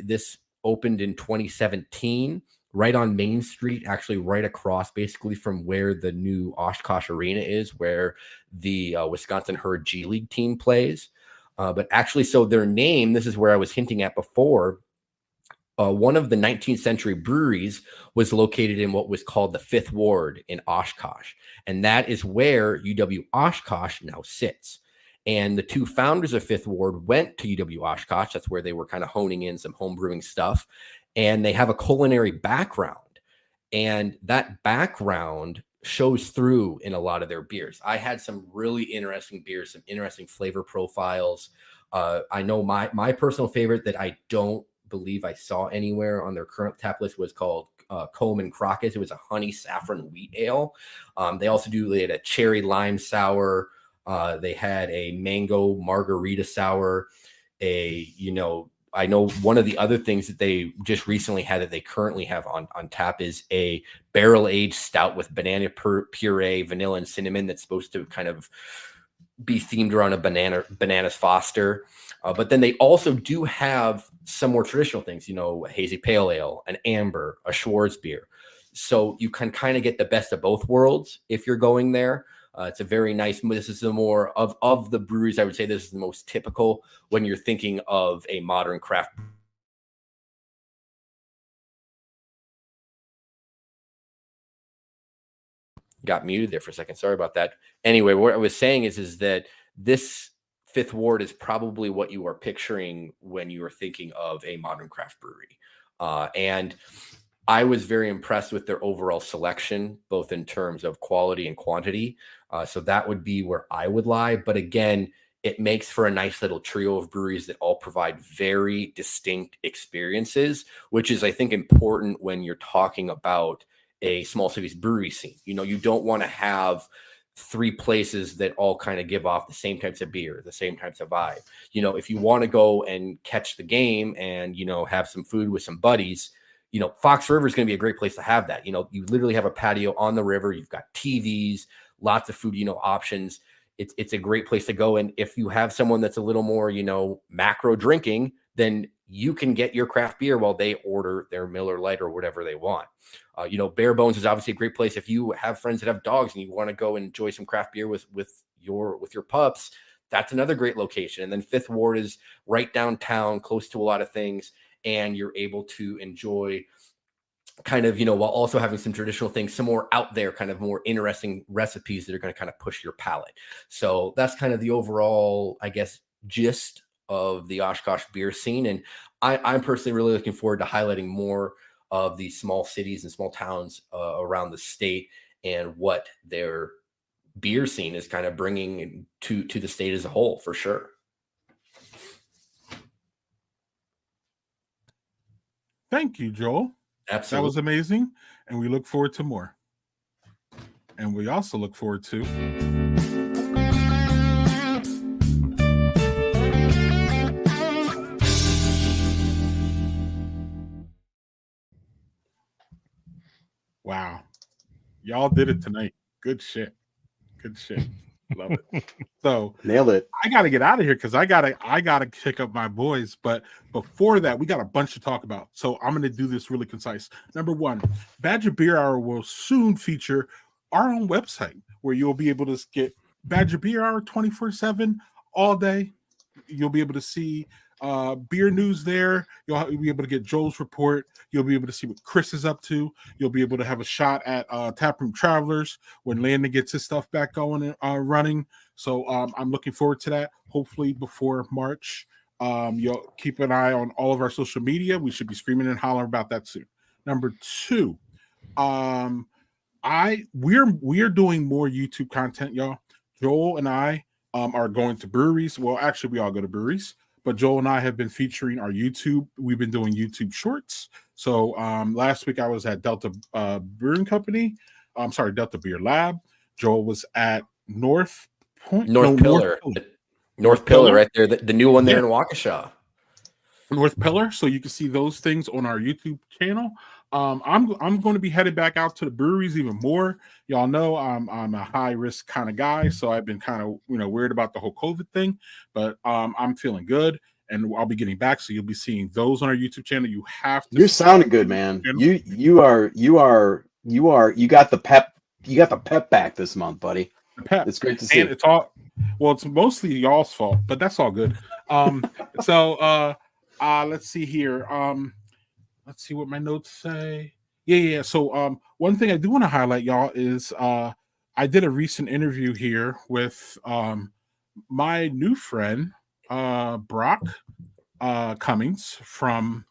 This opened in 2017, right on Main Street, actually right across basically from where the new Oshkosh Arena is, where the Wisconsin Herd G League team plays. But actually, so their name, this is where I was hinting at before, one of the 19th century breweries was located in what was called the Fifth Ward in Oshkosh. And that is where UW Oshkosh now sits. And the 2 founders of Fifth Ward went to UW Oshkosh. That's where they were kind of honing in some home brewing stuff. And they have a culinary background. And that background shows through in a lot of their beers. I had some really interesting beers, some interesting flavor profiles. I know my personal favorite that I don't believe I saw anywhere on their current tap list was called Coleman Crockett's. It was a honey saffron wheat ale. They had a cherry lime sour. They had a mango margarita sour. I know one of the other things that they just recently had that they currently have on tap is a barrel-aged stout with banana puree, vanilla, and cinnamon that's supposed to kind of be themed around a bananas Foster. But then they also do have some more traditional things, a hazy pale ale, an amber, a Schwarzbier. So you can kind of get the best of both worlds if you're going there. It's a very nice, this is the more of the breweries, I would say this is the most typical when you're thinking of a modern craft. Got muted there for a second. Sorry about that. Anyway, what I was saying is that this Fifth Ward is probably what you are picturing when you are thinking of a modern craft brewery. And I was very impressed with their overall selection, both in terms of quality and quantity. So that would be where I would lie. But again, it makes for a nice little trio of breweries that all provide very distinct experiences, which is, I think, important when you're talking about a small city's brewery scene. You know, you don't want to have 3 places that all kind of give off the same types of beer, the same types of vibe. You know, if you want to go and catch the game and, you know, have some food with some buddies, you know, Fox River is going to be a great place to have that. You know, you literally have a patio on the river. You've got TVs, lots of food, you know, options. It's a great place to go. And if you have someone that's a little more, you know, macro drinking, then you can get your craft beer while they order their Miller Lite or whatever they want. You know, Bare Bones is obviously a great place if you have friends that have dogs and you want to go and enjoy some craft beer with your pups. That's another great location. And then Fifth Ward is right downtown, close to a lot of things, and you're able to enjoy kind of, you know, while also having some traditional things, some more out there, kind of more interesting recipes that are going to kind of push your palate. So that's kind of the overall, I guess, gist of the Oshkosh beer scene. And I'm personally really looking forward to highlighting more of these small cities and small towns around the state and what their beer scene is kind of bringing to the state as a whole, for sure. Thank you, Joel. Absolutely. That was amazing. And we look forward to more. And we also look forward to wow. Y'all did it tonight. Good shit. Good shit. Love it. So Nailed it. I gotta get out of here because I gotta pick up my boys. But before that, we got a bunch to talk about. So I'm gonna do this really concise. Number one, Badger Beer Hour will soon feature our own website where you'll be able to get Badger Beer Hour 24/7 all day. You'll be able to see beer news there. You'll be able to get Joel's report. You'll be able to see what Chris is up to. You'll be able to have a shot at Taproom Travelers when Landon gets his stuff back going and running. So I'm looking forward to that. Hopefully before March. You'll keep an eye on all of our social media. We should be screaming and hollering about that soon. Number two, we're doing more YouTube content, y'all. Joel and I are going to breweries. Well, actually, we all go to breweries. But Joel and I have been featuring our YouTube. We've been doing YouTube shorts. So last week I was at Delta Brewing Company. I'm sorry, Delta Beer Lab. Joel was at North Pillar. North Pillar right there. The new one there in Waukesha. North Pillar. So you can see those things on our YouTube channel. I'm going to be headed back out to the breweries even more. Y'all know I'm a high risk kind of guy, so I've been kind of weird about the whole COVID thing, but I'm feeling good, and I'll be getting back. So you'll be seeing those on our YouTube channel. You have to. You're sounding good, man. You got the pep. You got the pep back this month, buddy. Pep. It's great to see. And it's mostly y'all's fault, but that's all good. So let's see here. Let's see what my notes say. Yeah. So one thing I do want to highlight, y'all, is I did a recent interview here with my new friend, Brock Cummings from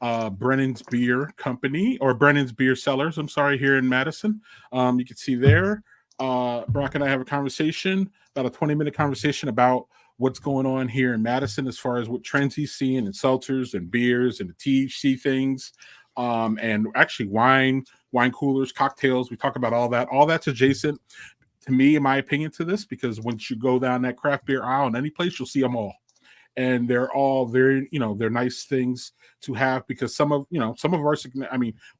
Brennan's Beer Company, or Brennan's Beer Cellars, I'm sorry, here in Madison. You can see there, Brock and I have a conversation, about a 20-minute conversation about what's going on here in Madison as far as what trends he's seeing in seltzers and beers and the THC things, and actually wine coolers, cocktails. We talk about all that. All that's adjacent to me, in my opinion, to this, because once you go down that craft beer aisle in any place, you'll see them all. And they're all very, they're nice things to have, because some of our,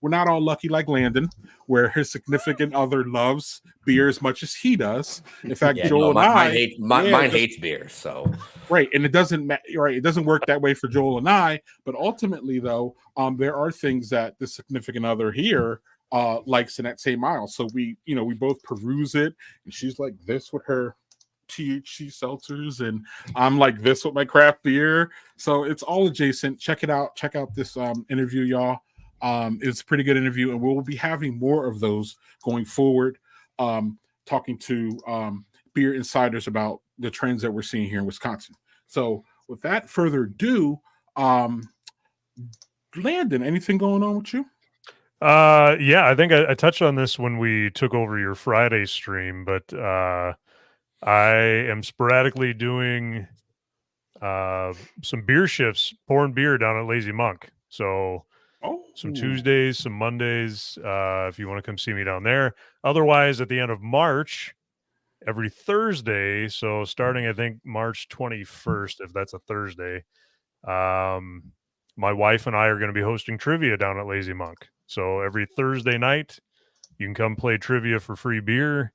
we're not all lucky like Landon, where his significant other loves beer as much as he does. In fact, Joel mine hates beer. So right, and it doesn't work that way for Joel and I. But ultimately, though, there are things that the significant other here likes in that same aisle. So we both peruse it, and she's like this with her THC seltzers, and I'm like this with my craft beer. So it's all adjacent. Check it out. Check out this interview, y'all. It's a pretty good interview, and we'll be having more of those going forward, talking to beer insiders about the trends that we're seeing here in Wisconsin. So without further ado, Landon, anything going on with you? Yeah, I think I touched on this when we took over your Friday stream, but I am sporadically doing some beer shifts, pouring beer down at Lazy Monk. So some Tuesdays, some Mondays, if you want to come see me down there. Otherwise, at the end of March, every Thursday, so starting, I think, March 21st, if that's a Thursday, my wife and I are going to be hosting trivia down at Lazy Monk. So every Thursday night, you can come play trivia for free beer.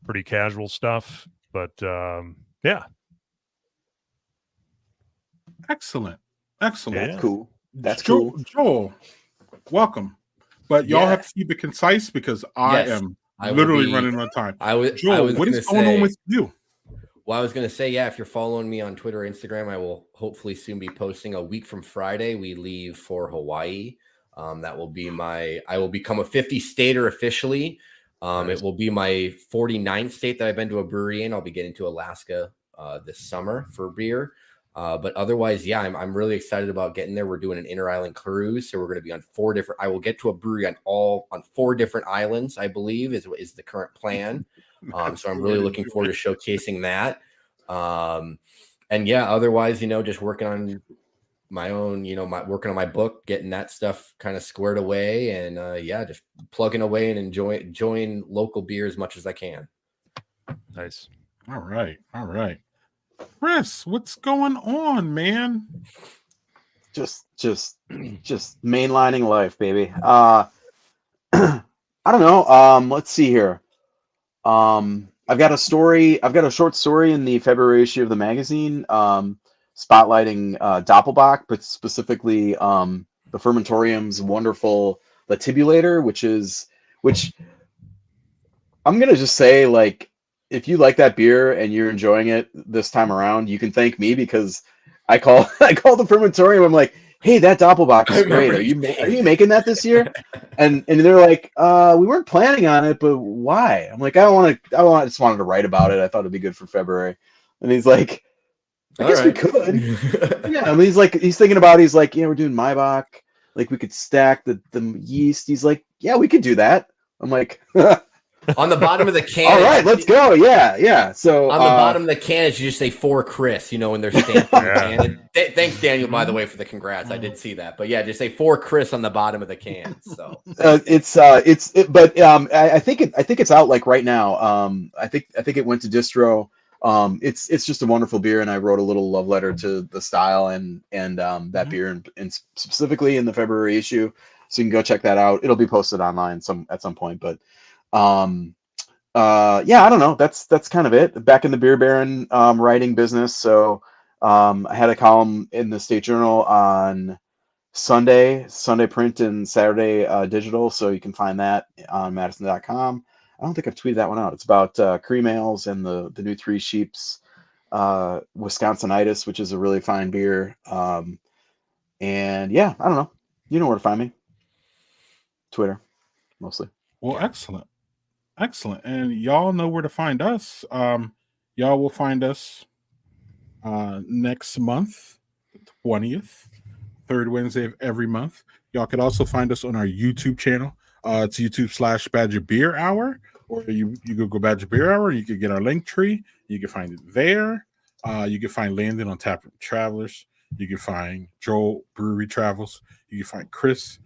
Pretty casual stuff, but yeah. Excellent. That's cool. That's cool. Joel, welcome. But y'all have to keep it concise because I am literally running out of time. Joel, what is going on with you? Well, I was going to say, if you're following me on Twitter or Instagram, I will hopefully soon be posting. A week from Friday, we leave for Hawaii. That will be I will become a 50-stater officially. It will be my 49th state that I've been to a brewery in. I'll be getting to Alaska this summer for beer. But otherwise, I'm really excited about getting there. We're doing an inter-island cruise, so we're going to be on 4 different. I will get to a brewery on 4 different islands, I believe, is the current plan. So I'm really looking forward to showcasing that. And otherwise, just working on my own, working on my book, getting that stuff kind of squared away, and just plugging away and enjoying local beer as much as I can. Nice. All right. Chris, what's going on, man? Just mainlining life, baby. I don't know. Let's see here. I've got a short story in the February issue of the magazine, spotlighting Doppelbock, but specifically the Fermentorium's wonderful latibulator, which I'm gonna just say, like, if you like that beer and you're enjoying it this time around, you can thank me, because I call the Fermentorium. I'm like, hey, that Doppelbock is great. Are you making that this year? And they're like, we weren't planning on it, but why? I'm like, I just wanted to write about it. I thought it'd be good for February. And he's like, I guess we could. Yeah. I mean, he's thinking about it. He's like, we're doing Maibach. Like, we could stack the yeast. He's like, yeah, we could do that. I'm like, on the bottom of the can. All right, let's go. Yeah. So on the bottom of the can, you just say "for Chris," when they're stamped on the can. Thanks, Daniel, by the way, for the congrats. I did see that, but just say "for Chris" on the bottom of the can. So but I think it's out like right now. I think it went to distro. It's just a wonderful beer, and I wrote a little love letter to the style and that beer, and specifically in the February issue. So you can go check that out. It'll be posted online at some point, but. I don't know. That's kind of it. Back in the Beer Baron writing business. So I had a column in the State Journal on Sunday print and Saturday digital. So you can find that on Madison.com. I don't think I've tweeted that one out. It's about cream ales and the new Three Sheeps Wisconsinitis, which is a really fine beer. And I don't know. You know where to find me. Twitter, mostly. Well, excellent. And y'all know where to find us. Y'all will find us next month, the 20th, third Wednesday of every month. Y'all could also find us on our YouTube channel. It's YouTube/Badger Beer Hour, or you go Badger Beer Hour. You could get our link tree. You can find it there. You can find Landon on Taproom Travelers. You can find Joel Brewery Travels. You can find Chris,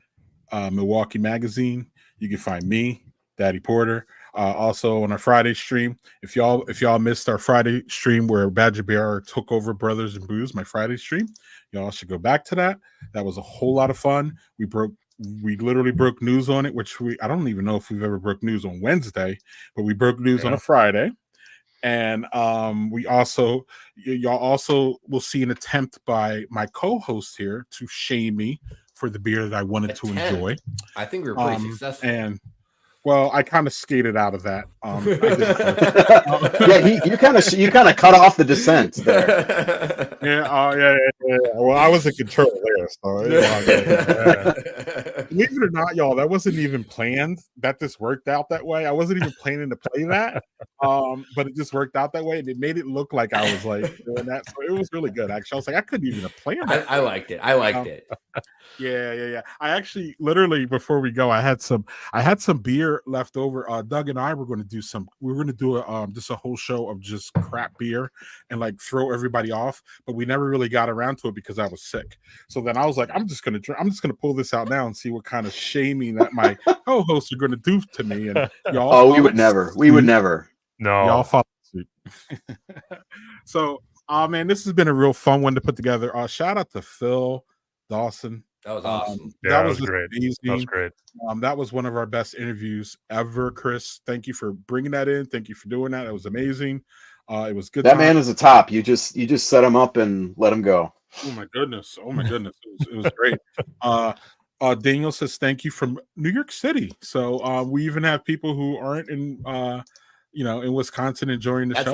Milwaukee Magazine. You can find me, Daddy Porter. Also on our Friday stream. If y'all missed our Friday stream where Badger Bear took over Brothers and Booze, my Friday stream, y'all should go back to that. That was a whole lot of fun. We literally broke news on it, which I don't even know if we've ever broke news on Wednesday, but we broke news on a Friday. And y'all also will see an attempt by my co-host here to shame me for the beer that I wanted to enjoy. I think we were pretty successful. And well, I kind of skated out of that. You kind of cut off the descent there. Yeah. Well, I was in control there, so believe it or not, y'all, that wasn't even planned. That just worked out that way. I wasn't even planning to play that, but it just worked out that way, and it made it look like I was like doing that. So it was really good. Actually, I was like, I couldn't even have planned it. I liked it. Yeah. I actually literally before we go, I had some beer left over. Doug and I were going to do just a whole show of just crap beer and like throw everybody off, but we never really got around to it because I was sick. So then I was like, I'm just gonna pull this out now and see what kind of shaming that my co-hosts are going to do to me. And y'all, we would never. No, y'all follow suit. So, man, this has been a real fun one to put together. Shout out to Phil, Dawson. That was awesome. that was was great. amazing. That was great. That was one of our best interviews ever, Chris. Thank you for bringing that in. Thank you for doing that. It was amazing. It was good. That man is a top. You just set him up and let him go. Oh my goodness. It was great. Daniel says thank you from New York City. So we even have people who aren't in in Wisconsin enjoying the show.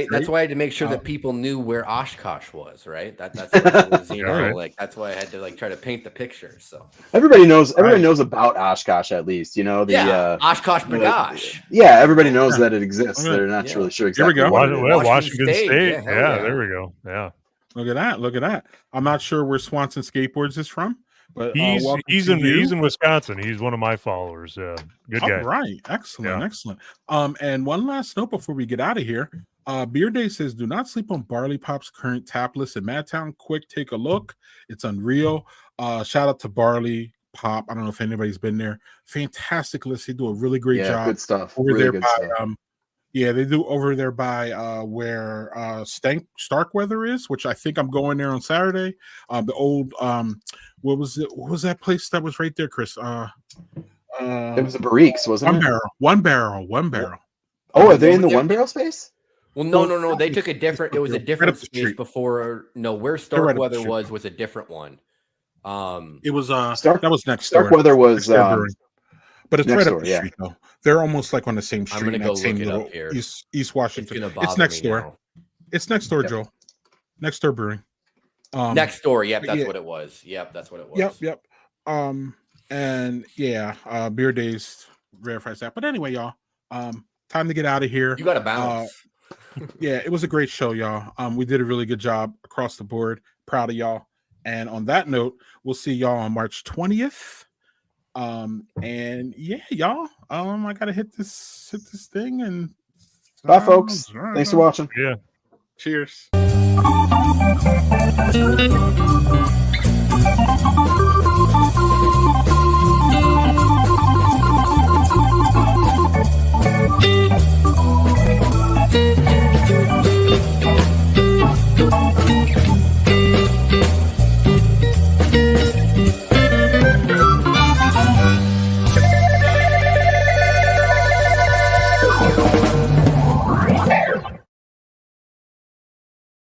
That's why I had to make sure that people knew where Oshkosh was, right? That's what it was, Right. like that's why I had to like try to paint the picture. So Everybody knows about Oshkosh at least. Oshkosh Bagosh. Yeah, everybody knows that it exists. They're not really sure exactly. Here we go. what it is. Washington State. Yeah, hell Yeah, yeah. there we go. Yeah. Look at that. I'm not sure where Swanson Skateboards is from, but He's in Wisconsin. He's one of my followers. Yeah. Good guy. All right. Excellent. And one last note before we get out of here. Beer Day says, do not sleep on Barley Pop's current tap list in Madtown. Quick, take a look. It's unreal. Shout out to Barley Pop. I don't know if anybody's been there. Fantastic list. They do a really great job. Good stuff. Over Really there good by, stuff. they do over there by where Starkweather is, which I think I'm going there on Saturday. The old what was that place that was right there, Chris? It was a Barriques, wasn't it? One barrel. Oh, are they in the one barrel space? Well, no. They took a different. It was a different up the space street. before. No, where right up Starkweather the street. was a different one. It was that was next door. Starkweather was but it's next right door, up the yeah. street though. They're almost like on the same I'm street. gonna in go that same look it little up here. East It's Washington. gonna bother It's next me door. now. It's next door, Yep. Joel. Next door brewing. Next door. Yep, that's yeah. what it was. Yep, that's what it was. Yep. And Beer Days verifies that. But anyway, y'all, time to get out of here. You got to bounce. It was a great show, y'all. We did a really good job across the board. Proud of y'all. And on that note, we'll see y'all on March 20th. And y'all, I gotta hit this thing and Bye, folks. Thanks for watching. Yeah. Cheers.